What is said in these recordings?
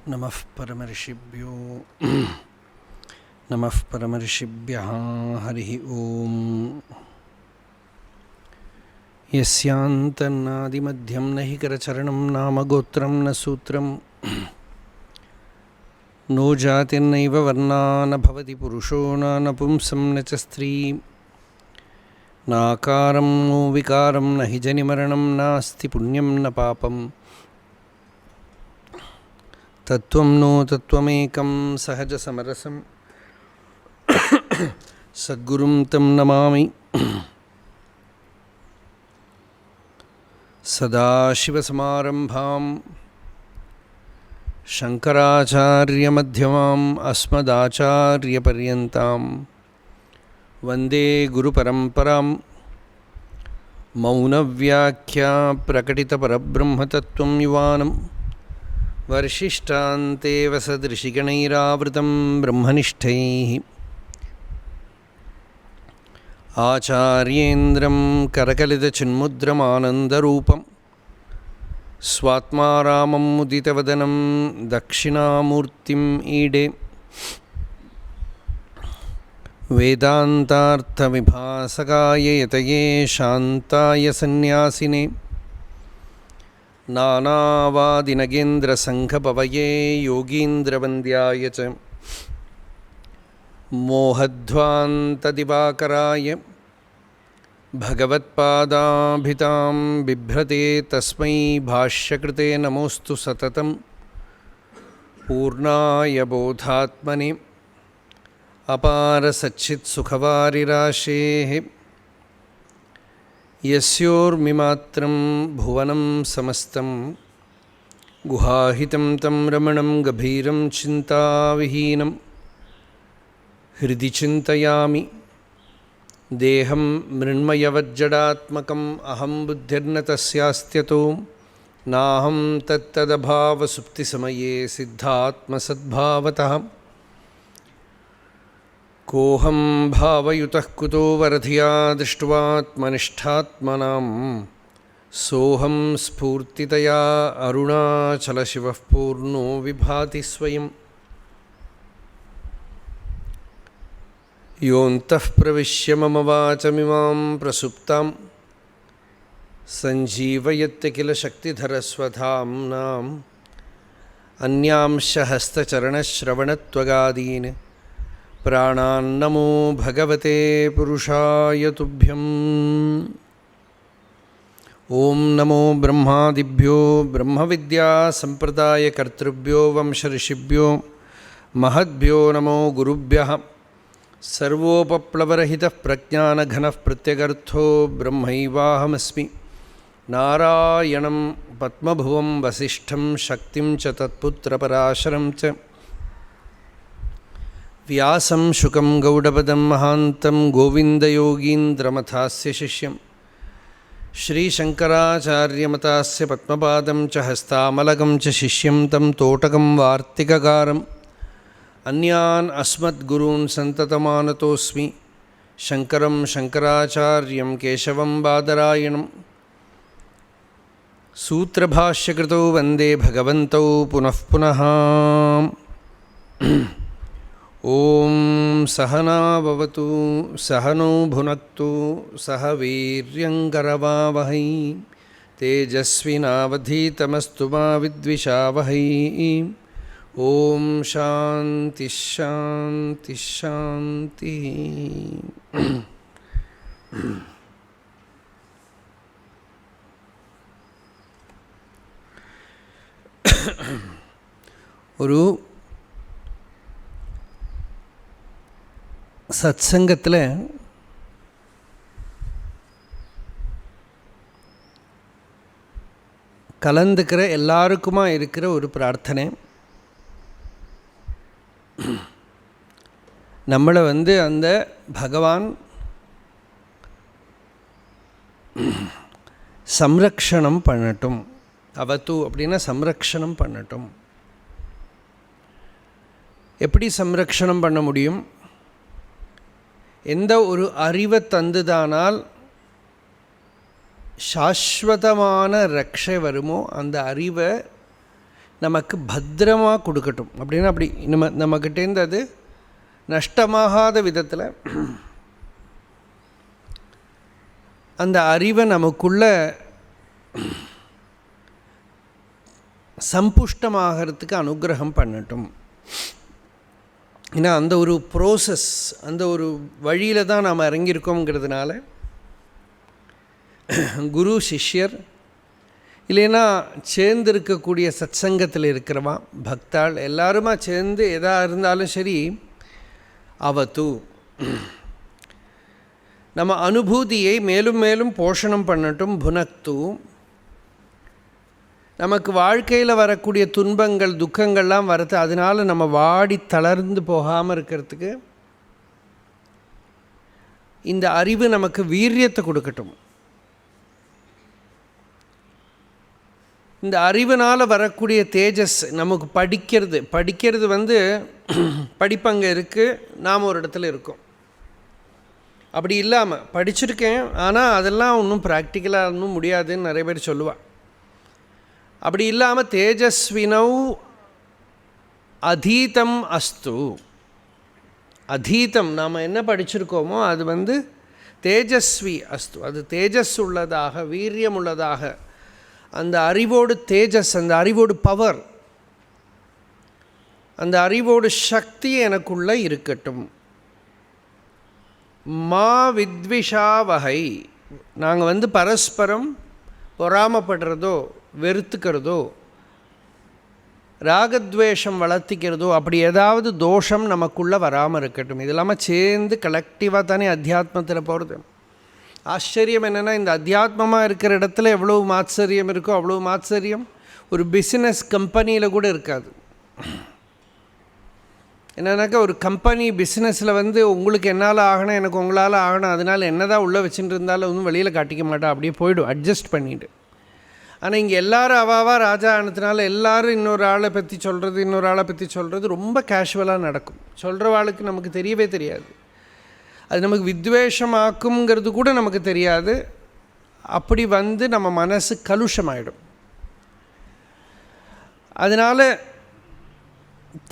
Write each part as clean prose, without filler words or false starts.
नमः परमर्षिभ्यो नमः परमर्षिभ्यः हरिः ओम्। यस्यान्तन्नादिमध्यं न हि करचरणं नाम गोत्रं न सूत्रं नो जातिर्नैव वर्णा न भवति पुरुषो न नपुंसं न च स्त्री नाकारं नो विकारं न हि जनिमरणं नास्ति पुण्यं न पापम् तत्त्वं नो तत्त्वमेकं सहजसमरसं सद्गुरुं तं नमामि। सदाशिवसमारम्भां शङ्कराचार्यमध्यमाम् अस्मदाचार्यपर्यन्तां वन्दे गुरुपरम्परां। मौनव्याख्या प्रकटितपरब्रह्मतत्त्वं युवानं वर्षिष्ठान्तेव सदृशिगणैरावृतं ब्रह्मनिष्ठैः आचार्येन्द्रं करकलितचिन्मुद्रमानन्दरूपं स्वात्मा रामं मुदितवदनं दक्षिणामूर्तिम् ईडे। वेदान्तार्थविभासकाय यतये शान्ताय सन्न्यासिने नानावादिनगेन्द्रसङ्घपवये योगीन्द्रवन्द्याय च मोहध्वान्तदिवाकराय भगवत्पादाभितां बिभ्रते तस्मै भाष्यकृते नमोऽस्तु सततं पूर्णाय बोधात्मने अपारसच्चित्सुखवारिराशेः यस्योर्मिमात्रं भुवनं समस्तं गुहाहितं तं रमणं गभीरं चिन्ताविहीनं हृदि चिन्तयामि। देहं मृण्मयवज्जडात्मकम् अहं बुद्धिर्न तस्यास्त्यतो नाहं तत्तदभावसुप्तिसमये सिद्धात्मसद्भावतः कोऽहं भावयुतः कुतो वरधिया दृष्ट्वात्मनिष्ठात्मनां सोऽहं स्फूर्तितया अरुणाचलशिवः पूर्णो विभाति स्वयं। योऽन्तः प्रविश्य मम वाचमिमां प्रसुप्तां सञ्जीवयत्य किल शक्तिधरस्वधाम्नाम् अन्यांश हस्तचरणश्रवणत्वगादीन् प्राणान्नमो भगवते पुरुषाय तुभ्यम्। ॐ नमो ब्रह्मादिभ्यो ब्रह्मविद्यासम्प्रदायकर्तृभ्यो वंशऋषिभ्यो महद्भ्यो नमो गुरुभ्यः। सर्वोपप्लवरहितः प्रज्ञानघनः प्रत्यगर्थो ब्रह्मैवाहमस्मि। नारायणं पद्मभुवं वसिष्ठं शक्तिं च तत्पुत्रपराशरं च व्यासं शुकं गौडपदं महान्तं गोविन्दयोगीन्द्रमथास्य शिष्यं श्रीशङ्कराचार्यमतास्य पद्मपादं च हस्तामलकं च शिष्यं तं तोटकं वार्तिककारम् अन्यान् अस्मद्गुरून् सन्ततमानतोऽस्मि। शङ्करं शङ्कराचार्यं केशवं बादरायणं सूत्रभाष्यकृतौ वन्दे भगवन्तौ पुनः पुनः। ॐ सहना भवतु सहनौ भुनक्तु सह वीर्यङ्करवावहै तेजस्विनावधीतमस्तु मा विद्विषावहै। ॐ शान्ति शान्ति शान्ति। ஒரு சத்சங்கத்தில் கலந்துக்கிற எல்லாருக்குமா இருக்கிற ஒரு பிரார்த்தனை, நம்மளை அந்த பகவான் சம்ரக்ஷணம் பண்ணட்டும். அவது அப்படின்னா சம்ரக்ஷணம் பண்ணட்டும். எப்படி சம்ரக்ஷணம் பண்ண முடியும்? எந்த ஒரு அறிவை தந்துதானால் சாஸ்வதமான ரக்ஷை வருமோ அந்த அறிவை நமக்கு பத்திரமாக கொடுக்கட்டும் அப்படின்னு அப்படி நம்மக்கிட்டேருந்து அது நஷ்டமாகாத விதத்தில் அந்த அறிவை நமக்குள்ள சம்புஷ்டமாகிறதுக்கு அனுகிரகம் பண்ணட்டும். ஏன்னா அந்த ஒரு ப்ரோசஸ், அந்த ஒரு வழியில் தான் நாம் இறங்கியிருக்கோங்கிறதுனால குரு சிஷ்யர் இல்லைன்னா சேர்ந்து இருக்கக்கூடிய சத்சங்கத்தில் இருக்கிறவா பக்தாள் எல்லாருமா சேர்ந்து எதாக இருந்தாலும் சரி, அவது நம்ம அனுபூதியை மேலும் மேலும் போஷணம் பண்ணட்டும். புனக்து நமக்கு வாழ்க்கையில் வரக்கூடிய துன்பங்கள் துக்கங்கள்லாம் வரது, அதனால் நம்ம வாடி தளர்ந்து போகாமல் இருக்கிறதுக்கு இந்த அறிவு நமக்கு வீரியத்தை கொடுக்கட்டும். இந்த அறிவினால் வரக்கூடிய தேஜஸ் நமக்கு படிக்கிறது படிப்பங்க இருக்குது, நாம் ஒரு இடத்துல இருக்கோம். அப்படி இல்லாமல் படிச்சிருக்கேன், ஆனால் அதெல்லாம் ஒன்றும் ப்ராக்டிக்கலாக ஒன்றும் முடியாதுன்னு நிறைய பேர் சொல்லுவாள். அப்படி இல்லாமல் தேஜஸ்வினௌ அதீதம் அஸ்து. அதீதம் நாம் என்ன படிச்சிருக்கோமோ அது தேஜஸ்வி அஸ்து, அது தேஜஸ் உள்ளதாக, வீரியம் உள்ளதாக, அந்த அறிவோடு தேஜஸ், அந்த அறிவோடு பவர், அந்த அறிவோடு சக்தி எனக்குள்ளே இருக்கட்டும். மா வித்விஷா வகை, நாங்கள் பரஸ்பரம் பொறாமப்படுறதோ வெறுத்துக்கிறதோ ராகத்வேஷம் வளர்த்திக்கிறதோ அப்படி ஏதாவது தோஷம் நமக்குள்ளே வராமல் இருக்கட்டும். இது இல்லாமல் சேர்ந்து கலெக்டிவாக தானே அத்தியாத்மத்தில் போகிறது. ஆச்சரியம் என்னென்னா, இந்த அத்தியாத்மமாக இருக்கிற இடத்துல எவ்வளோ மாத்சரியம் இருக்கோ அவ்வளோ மாத்சரியம் ஒரு பிஸ்னஸ் கம்பெனியில் கூட இருக்காது. என்னன்னாக்கா, ஒரு கம்பெனி பிஸ்னஸில் உங்களுக்கு என்னால் ஆகணும், எனக்கு உங்களால் ஆகணும், அதனால் என்ன தான் உள்ளே வச்சுட்டு இருந்தாலும் ஒன்றும் வெளியில் காட்டிக்க மாட்டா, அப்படியே போய்டும் அட்ஜஸ்ட் பண்ணிவிட்டு. ஆனால் இங்கே எல்லோரும் அவாவா ராஜா ஆனதுனால எல்லோரும் இன்னொரு ஆளை பற்றி சொல்கிறது ரொம்ப கேஷுவலாக நடக்கும். சொல்கிறவாளுக்கு நமக்கு தெரியவே தெரியாது, அது நமக்கு வித்வேஷமாக்குங்கிறது கூட நமக்கு தெரியாது. அப்படி நம்ம மனசு கலுஷமாயிடும். அதனால்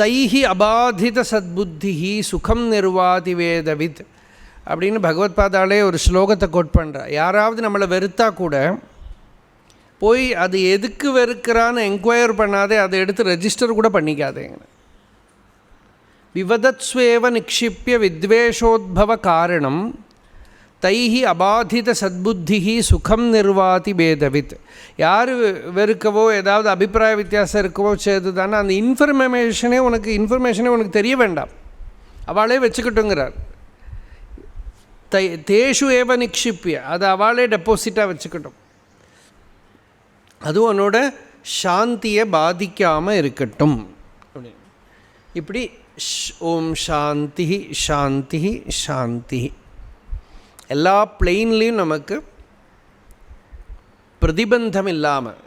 தைஹி அபாதித சத்புத்திஹி சுகம் நிர்வாதி வேதவித் அப்படின்னு பகவத்பாதாலே ஒரு ஸ்லோகத்தை கோட் பண்ணுறா. யாராவது நம்மளை வெறுத்தா கூட போய் அது எதுக்கு வெறுக்கிறான்னு என்கொயர் பண்ணாதே, அதை எடுத்து ரெஜிஸ்டர் கூட பண்ணிக்காதேங்க. விவதத்ஸ்வேவ நிக்ஷிப்பிய வித்வேஷோத்பவ காரணம் தைஹி அபாதித சத்புத்திஹி சுகம் நிர்வாதி பேதவித். யார் வெறுக்கவோ ஏதாவது அபிப்பிராய வித்தியாசம் இருக்கவோ செய்து தானே அந்த இன்ஃபர்மேஷனே உனக்கு தெரிய வேண்டாம், அவளே வச்சுக்கிட்டுங்கிறார். தேஷு ஏவ நிக்ஷிப்பிய, அதை அவளே டெபாசிட்டாக வச்சுக்கட்டும். அதுவும் உன்னோட சாந்தியை பாதிக்காமல் இருக்கட்டும். இப்படி ஓம் சாந்தி சாந்தி சாந்தி எல்லா பிளெயின்லேயும் நமக்கு பிரதிபந்தம் இல்லாமல்,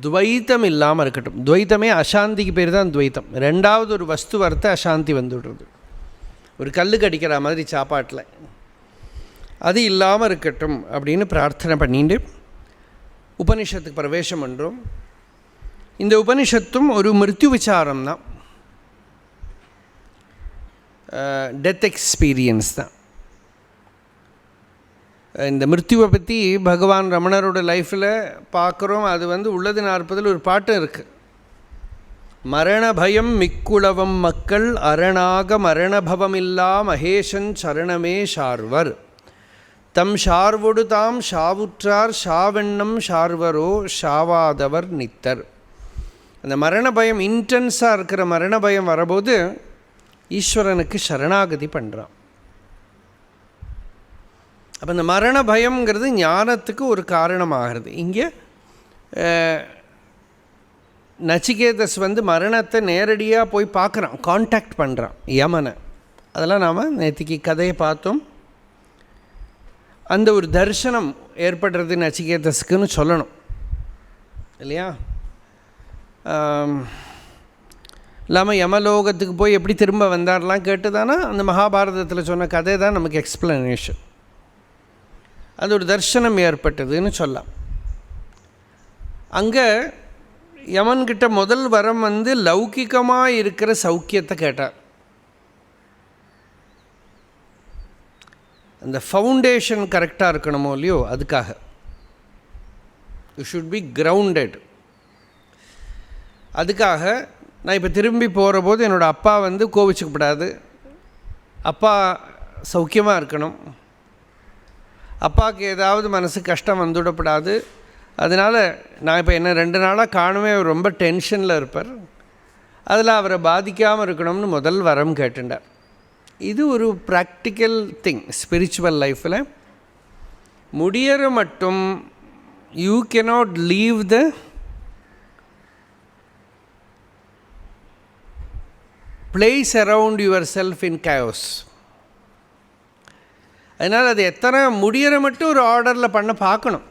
துவைத்தம் இல்லாமல் இருக்கட்டும். துவைத்தமே அசாந்திக்கு பேர் தான் துவைத்தம். ரெண்டாவது ஒரு வஸ்து வரத்தை அசாந்தி வந்துவிடுறது, ஒரு கல்லுக்கு அடிக்கிற மாதிரி சாப்பாட்டில், அது இல்லாமல் இருக்கட்டும் அப்படின்னு பிரார்த்தனை பண்ணிட்டு உபனிஷத்துக்கு பிரவேசம் பண்ணுறோம். இந்த உபனிஷத்தும் ஒரு மிருத்யு விசாரம் தான், டெத் எக்ஸ்பீரியன்ஸ் தான். இந்த மிருத்யுவை பற்றி பகவான் ரமணரோட லைஃப்பில் பார்க்குறோம். அது உள்ளது 40 ஒரு பாட்டு இருக்குது. மரண பயம் மிக்குளவம் மக்கள் அரணாக மரணபவமில்லா மகேஷன் சரணமே ஷார்வர் தம் ஷார்வொடு தாம் ஷாவுற்றார் ஷாவெண்ணம் ஷார்வரோ ஷாவாதவர் நித்தர். அந்த மரண பயம் இன்டென்ஸாக இருக்கிற மரண பயம் வரபோது ஈஸ்வரனுக்கு சரணாகதி பண்ணுறான். அப்போ இந்த மரண பயம்ங்கிறது ஞானத்துக்கு ஒரு காரணமாகிறது. இங்கே நச்சிகேதஸ் மரணத்தை நேரடியாக போய் பார்க்குறான், கான்டாக்ட் பண்ணுறான் யமனை. அதெல்லாம் நாம் நேற்றுக்கு கதையை பார்த்தோம். அந்த ஒரு தரிசனம் ஏற்படுறது நச்சிகேதஸ்க்குன்னு சொல்லணும் இல்லையா? இல்லாமல் யமலோகத்துக்கு போய் எப்படி திரும்ப வந்தார்லாம் கேட்டுதானா அந்த மகாபாரதத்தில் சொன்ன கதை தான் நமக்கு எக்ஸ்பிளனேஷன். அது ஒரு தரிசனம் ஏற்பட்டதுன்னு சொல்லலாம். அங்கே யமன்கிட்ட முதல் வரம் வந்து லௌகிகமாக இருக்கிற சௌக்கியத்தை கேட்டார். அந்த ஃபவுண்டேஷன் கரெக்டாக இருக்கணுமோ இல்லையோ, அதுக்காக யூ ஷுட் பி கிரவுண்டட். அதுக்காக நான் இப்போ திரும்பி போகிற போது என்னோடய அப்பா வந்து கோபிச்சுக்கப்படாது, அப்பா சௌக்கியமாக இருக்கணும், அப்பாவுக்கு ஏதாவது மனசு கஷ்டம் வந்துவிடப்படாது. அதனால் நான் இப்போ என்ன 2 நாளாக காணுமே, அவர் ரொம்ப டென்ஷனில் இருப்பார், அதில் அவரை பாதிக்காமல் இருக்கணும்னு முதல் வரம் கேட்டுண்டார். இது ஒரு ப்ராக்டிக்கல் திங் ஸ்பிரிச்சுவல் லைஃப்பில். முடியற மட்டும் you cannot leave the place around yourself in chaos. அதனால் அது எத்தனை முடிகிற மட்டும் ஒரு ஆர்டரில் பண்ண பார்க்கணும்.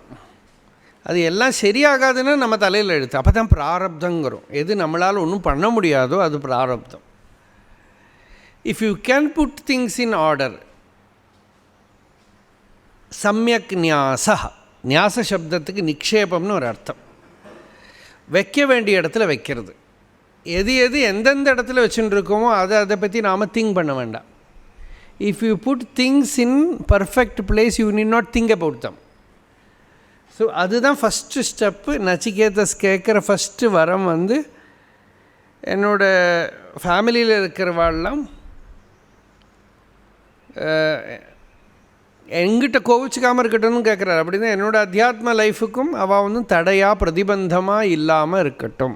அது எல்லாம் சரியாகாதுன்னா நம்ம தலையில் எழுத்து. அப்போ தான் பிராரப்தங்கிறோம். எது நம்மளால் ஒன்றும் பண்ண முடியாதோ அது பிராரப்தம். If you can put things in order, சம்யக் நியாசா, நியாச சப்தத்துக்கு நிக்ஷேபம்னு ஒரு அர்த்தம். வைக்க வேண்டிய இடத்துல வைக்கிறது. எது எந்தெந்த இடத்துல வச்சுட்டு இருக்கோமோ அதை பற்றி நாம் திங்க் பண்ண வேண்டாம். If you put things in perfect place, you need not think about them. So அதுதான் ஃபஸ்ட்டு ஸ்டெப்பு. நச்சிகேதஸ் கேட்குற ஃபஸ்ட்டு வரம் வந்து என்னோடய ஃபேமிலியில் இருக்கிறவாள்லாம் எங்கிட்ட கோவிச்சுக்காமல் இருக்கட்டும்னு கேட்குறாரு. அப்படின்னா என்னோடய அத்தியாத்ம லைஃபுக்கும் அவள் வந்து தடையாக பிரதிபந்தமாக இல்லாமல் இருக்கட்டும்.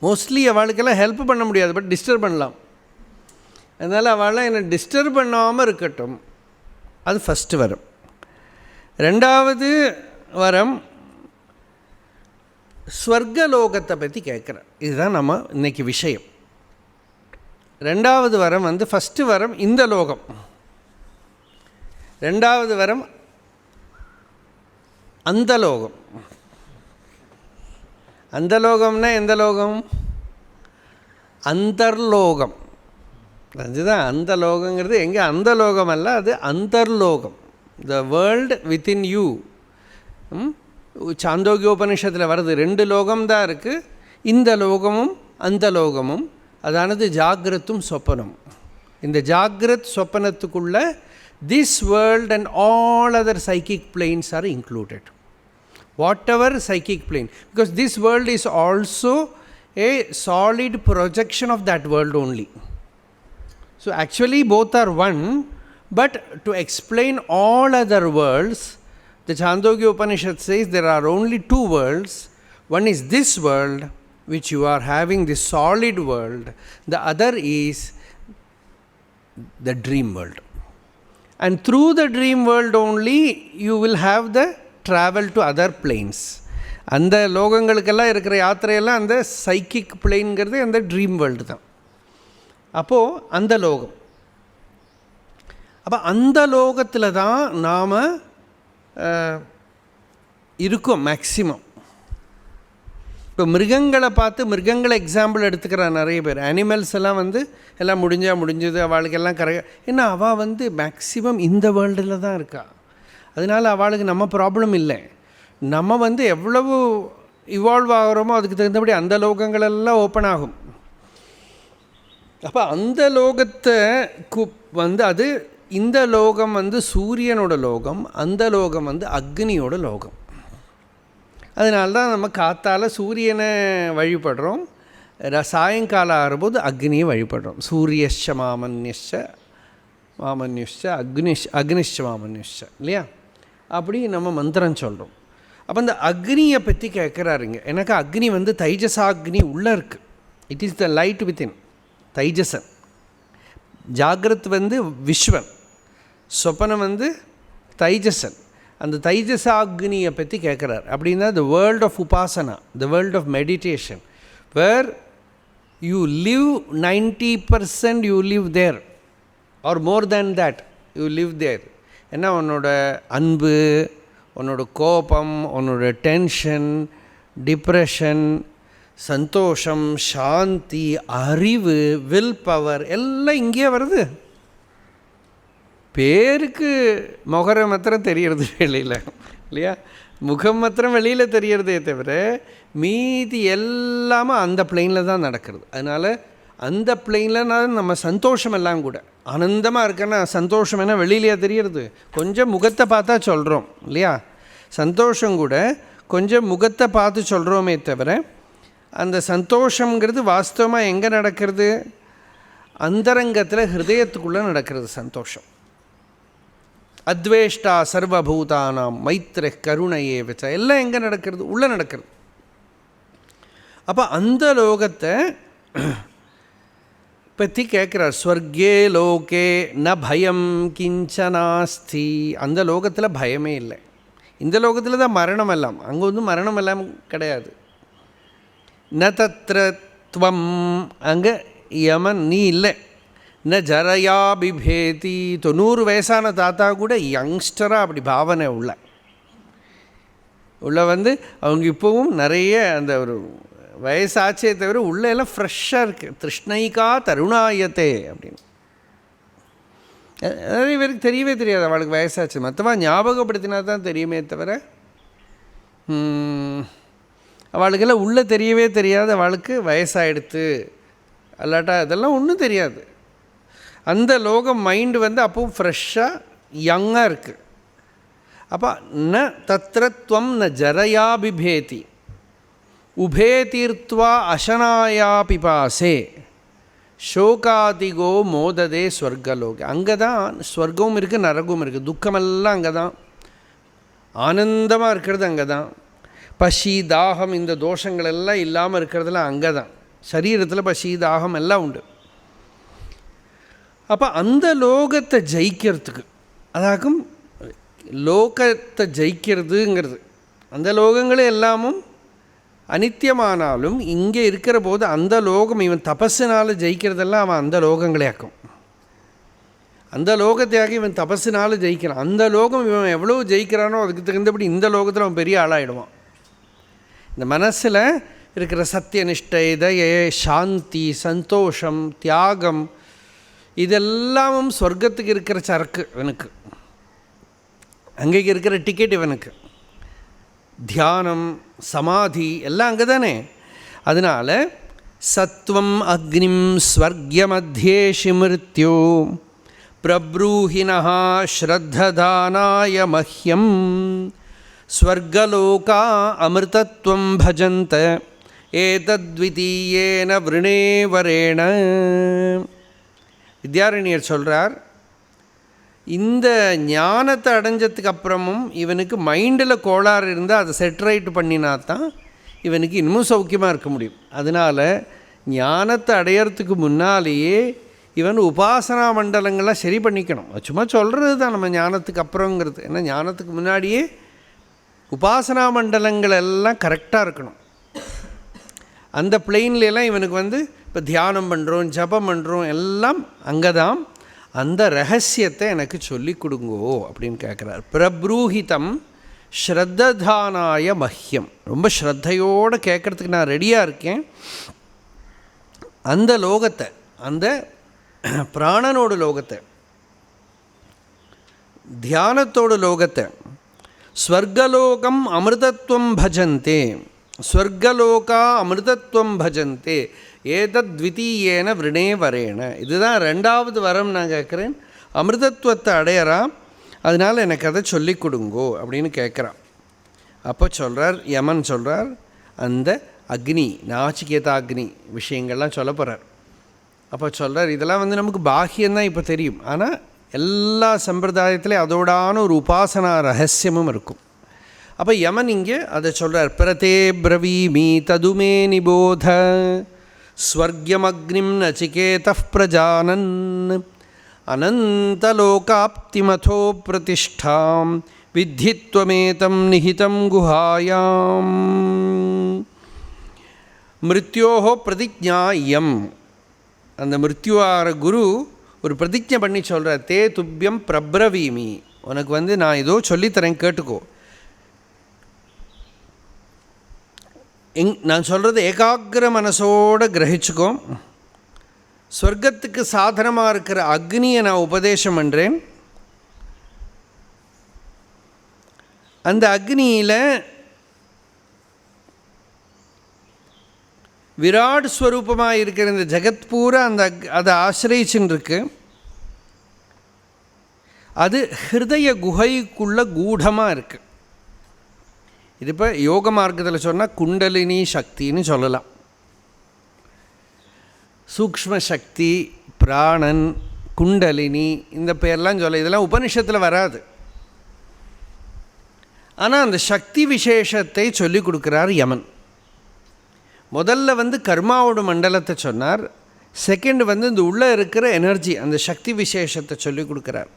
மோஸ்ட்லி அவளுக்கெல்லாம் ஹெல்ப் பண்ண முடியாது, பட் டிஸ்டர்ப் பண்ணலாம். அதனால் அவளாம் என்னை டிஸ்டர்ப் பண்ணாமல் இருக்கட்டும். அது ஃபஸ்ட்டு வரம். 2வது வரம் ஸ்வர்கலோகத்தை பற்றி கேட்குறேன். இதுதான் நம்ம இன்றைக்கி விஷயம். 2வது வரம் வந்து ஃபஸ்ட்டு வரம் இந்த லோகம், 2வது வரம் அந்த லோகம். அந்த லோகம்னா எந்த லோகம்? அந்தர்லோகம். அதுதான் அந்த லோகங்கிறது. எங்கே அந்த லோகம் அல்ல, அது அந்தர்லோகம். The world within you. சாந்தோக்கியோபனிஷத்தில் வருது, 2 லோகம்தான் இருக்குது, இந்த லோகமும் அந்த லோகமும். அதானது ஜாகிரத்தும் சொப்பனம். இந்த ஜாகிரத் சொப்பனத்துக்குள்ள this world and all other psychic planes are included. whatever psychic plane, because this world is also a solid projection of that world only. So actually both are one, but to explain all other worlds, the Chandogya Upanishad says there are only 2 worlds. One is this world which you are having, this solid world. The other is the dream world, and through the dream world only you will have the travel to other planes. அந்த லோகங்களுக்கெல்லாம் இருக்கிற யாத்திரையெல்லாம் அந்த psychic பிளேன்கிறது அந்த dream world தான். அப்போது அந்த லோகம், அப்போ அந்த லோகத்தில் தான் நாம் இருக்கோம் மேக்சிமம். இப்போ மிருகங்களை பார்த்து, மிருகங்களை எக்ஸாம்பிள் எடுத்துக்கிற நிறைய பேர். அனிமல்ஸ் எல்லாம் வந்து எல்லாம் முடிஞ்சது, அவளுக்கெல்லாம் ஏன்னா அவள் வந்து மேக்சிமம் இந்த வேர்ல்டில் தான் இருக்கா. அதனால் அவளுக்கு நம்ம ப்ராப்ளம் இல்லை. நம்ம வந்து எவ்வளவு இவால்வ் ஆகிறோமோ அதுக்கு தகுந்தபடி அந்த லோகங்களெல்லாம் ஓப்பன் ஆகும். அப்போ அந்த லோகத்தை வந்து அது இந்த லோகம் வந்து சூரியனோட லோகம், அந்த லோகம் வந்து அக்னியோட லோகம். அதனால தான் நம்ம காத்தால் சூரியனை வழிபடுறோம், சாயங்காலம் ஆகும்போது அக்னியை வழிபடுறோம். சூரியஷ்ச மாமன்யஷ்ச அக்னிஷ்ச மாமன்யஷ்ச இல்லையா? அப்படி நம்ம மந்திரம் சொல்கிறோம். அப்போ அந்த அக்னியை பற்றி கேட்குறாருங்க. எனக்கு அக்னி வந்து தைஜசாக்னி உள்ளே இருக்குது. It is the light within தைஜசன். ஜாகிரத் வந்து விஸ்வன், சொப்பனம் வந்து தைஜசன். அந்த தைஜசாக்னியை பற்றி கேட்குறார். அப்படின்னா த வேர்ல்ட் ஆஃப் உபாசனா, the world of meditation, where you live 90% you live there, or more than that you live there. ஏன்னா உன்னோட அன்பு, உன்னோட கோபம், உன்னோட டென்ஷன், டிப்ரெஷன், சந்தோஷம், சாந்தி, அறிவு, வில் பவர் எல்லாம் இங்கேயே வருது. பேருக்கு முகர மாத்திரம் தெரியறது வெளியில் இல்லையா? முகம் மாத்திரம் வெளியில் தெரியறதே தவிர மீதி எல்லாமே அந்த பிளெயினில் தான் நடக்கிறது. அதனால் அந்த பிளெயினில் நம்ம சந்தோஷம் எல்லாம் கூட ஆனந்தமாக இருக்குன்னா சந்தோஷம் என்ன வெளியிலையா தெரியறது? கொஞ்சம் முகத்தை பார்த்தா சொல்கிறோம் இல்லையா? சந்தோஷம் கூட கொஞ்சம் முகத்தை பார்த்து சொல்கிறோமே தவிர அந்த சந்தோஷங்கிறது வாஸ்தவமாக எங்கே நடக்கிறது? அந்தரங்கத்தில் ஹிருதயத்துக்குள்ளே நடக்கிறது சந்தோஷம். அத்வேஷ்டா சர்வபூதானாம் மைத்ர கருணையே வச்ச எல்லாம் எங்கே நடக்கிறது? உள்ளே நடக்கிறது. அப்போ அந்த லோகத்தை பற்றி கேட்குறார். ஸ்வர்கே லோகே ந பயம் கிஞ்சனாஸ்தி. அந்த லோகத்தில் பயமே இல்லை. இந்த லோகத்தில் தான் மரணம் எல்லாம். அங்கே வந்து மரணம் எல்லாம் கிடையாது. ந தத்ரத்வம், அங்கே யமன் நீ இல்லை. ந ஜரையா பிபேதி, 90 வயசான தாத்தா கூட யங்ஸ்டராக அப்படி பாவனை உள்ள வந்து அவங்க இப்போவும் நிறைய அந்த ஒரு வயசாச்சே தவிர உள்ள எல்லாம் ஃப்ரெஷ்ஷாக இருக்குது. திருஷ்ணைக்கா தருணாயத்தே அப்படின்னு நிறைய பேருக்கு தெரியவே தெரியாது அவளுக்கு வயசாச்சு. மற்றவா ஞாபகப்படுத்தினா தான் தெரியுமே தவிர அவளுக்கெல்லாம் உள்ளே தெரியவே தெரியாது அவளுக்கு வயசாகிடுத்து அல்லாட்டா இதெல்லாம் ஒன்றும் தெரியாது. அந்த லோகம் மைண்டு வந்து அப்பவும் ஃப்ரெஷ்ஷாக யங்காக இருக்குது. அப்போ ந தத்ரத்வம் ந ஜரையா பிபேதி உபே தீர்த்வா அசனாயா பிபாசே ஷோகாதிகோ மோததே ஸ்வர்கலோகே. அங்கே தான் ஸ்வர்கமும் இருக்குது, நரகமும் இருக்குது. துக்கமெல்லாம் அங்கே தான், ஆனந்தமாக இருக்கிறது அங்கே தான். பசி தாகம் இந்த தோஷங்கள் எல்லாம் இல்லாமல் இருக்கிறதுலாம் அங்கே தான். சரீரத்தில் பசி தாகம் எல்லாம் உண்டு. அப்போ அந்த லோகத்தை ஜெயிக்கிறதுக்கு, அதாகும் லோகத்தை ஜெயிக்கிறதுங்கிறது, அந்த லோகங்களே எல்லாமும் அனித்தியமானாலும் இங்கே இருக்கிற போது அந்த லோகம் இவன் தபஸினால் ஜெயிக்கிறதெல்லாம் அவன் அந்த லோகங்களே ஆக்கும். அந்த லோகத்தையாக இவன் தபஸினால் ஜெயிக்கிறான். அந்த லோகம் இவன் எவ்வளோ ஜெயிக்கிறானோ அதுக்கு தகுந்தபடி இந்த லோகத்தில் அவன் பெரிய ஆளாகிடுவான். இந்த மனசில் இருக்கிற சத்தியனிஷ்டை, தயை, சாந்தி, சந்தோஷம், தியாகம் இதெல்லாமும் சொர்க்கத்துக்கு இருக்கிற சரக்கு இவனுக்கு. அங்கேக்கு இருக்கிற டிக்கெட் இவனுக்கு. தியானம், சமாதி எல்லாம் அங்கே தானே. அதனால் சத்வம் அக்னிம் ஸ்வர்க்ய மத்தியேஷி மிருத்யோ பிரப்ரூஹினா ஸ்ரத்ததானாய மஹ்யம் ஸ்வர்கலோகா அமிர்தத்வம் பஜந்த ஏதத்விதீயேன விருணே வரேண. வித்யாரண்யர் சொல்கிறார், இந்த ஞானத்தை அடைஞ்சதுக்கு அப்புறமும் இவனுக்கு மைண்டில் கோளாறு இருந்தால் அதை செட்ரைட் பண்ணினா தான் இவனுக்கு இன்னமும் சௌக்கியமாக இருக்க முடியும். அதனால் ஞானத்தை அடையிறதுக்கு முன்னாலேயே இவன் உபாசனா மண்டலங்கள்லாம் சரி பண்ணிக்கணும். சும்மா சொல்கிறது தான் நம்ம ஞானத்துக்கு அப்புறங்கிறது. ஏன்னா ஞானத்துக்கு முன்னாடியே உபாசனா மண்டலங்கள் எல்லாம் கரெக்டாக இருக்கணும். அந்த பிளெயின்லாம் இவனுக்கு வந்து இப்போ தியானம் பண்ணுறோம், ஜபம் பண்ணுறோம் எல்லாம் அங்கே தான். அந்த ரகசியத்தை எனக்கு சொல்லி கொடுங்கோ அப்படின்னு கேட்குறார். பிரப்ரூஹிதம் ஸ்ரத்ததானாய மஹ்யம். ரொம்ப ஸ்ரத்தையோடு கேட்குறதுக்கு நான் ரெடியாக இருக்கேன். அந்த லோகத்தை, அந்த பிராணனோட லோகத்தை, தியானத்தோட லோகத்தை, ஸ்வர்கலோகம் அமிர்தத்வம் பஜந்தே, ஸ்வர்கலோகா அமிர்தத்வம் பஜந்தே ஏதத்விதீயேன விருணே வரேன. இதுதான் ரெண்டாவது வரம் நான் கேட்குறேன். அமிர்தத்துவத்தை அடையறான், அதனால் எனக்கு அதை சொல்லி கொடுங்கோ அப்படின்னு கேட்குறான். அப்போ சொல்கிறார், யமன் சொல்கிறார், அந்த அக்னி, நாச்சிகேதா அக்னி விஷயங்கள்லாம் சொல்ல போகிறார். அப்போ சொல்கிறார், இதெல்லாம் வந்து நமக்கு பாக்கியம்தான் இப்போ தெரியும். ஆனால் எல்லா சம்பிரதாயத்துலேயும் அதோடான ஒரு உபாசனா ரகசியமும் இருக்கும். அப்போ யமன் இங்கே அதை சொல்கிறார். பிரதே பிரவீமி ததுமே நிபோத ஸ்வர்க்யமக்னிம் நச்சிகேதः பிரஜானன் அனந்தலோகாப்திமதோ பிரதிஷ்டாம் வித்தித்வமேதம் நிஹிதம் குஹாயாம் மிருத்யோஹோ பிரதிஜ்ஞா இயம். அந்த மிருத்யுவார குரு ஒரு பிரதிஜ்ஞை பண்ணி சொல்கிறார், தே துப்பியம் பிரப்ரவீமி, உனக்கு வந்து நான் ஏதோ சொல்லித்தரேன் கேட்டுக்கோ. நான் சொல்கிறது ஏகாகிர மனசோடு கிரகிச்சுக்கோ. ஸ்வர்க்கத்துக்கு சாதனமாக இருக்கிற அக்னியை நான் உபதேசம் பண்ணுறேன். அந்த அக்னியில் விராட் ஸ்வரூபமாக இருக்கிற இந்த ஜெகத் பூரா அதை ஆசிரியிச்சுன்னு இருக்கு. அது ஹிருதய குகைக்குள்ள கூடமாக இருக்குது. இது இப்போ யோக மார்க்கத்தில் சொன்னால் குண்டலினி சக்தின்னு சொல்லலாம். சூக்ஷ்ம சக்தி, பிராணன், குண்டலினி, இந்த பேர்லாம் சொல்ல, இதெல்லாம் உபனிஷத்தில் வராது. ஆனால் அந்த சக்தி விசேஷத்தை சொல்லிக் கொடுக்குறார் யமன். முதல்ல கர்மாவோட மண்டலத்தை சொன்னார். செகண்ட் இந்த உள்ளே இருக்கிற எனர்ஜி, அந்த சக்தி விசேஷத்தை சொல்லிக் கொடுக்குறார்.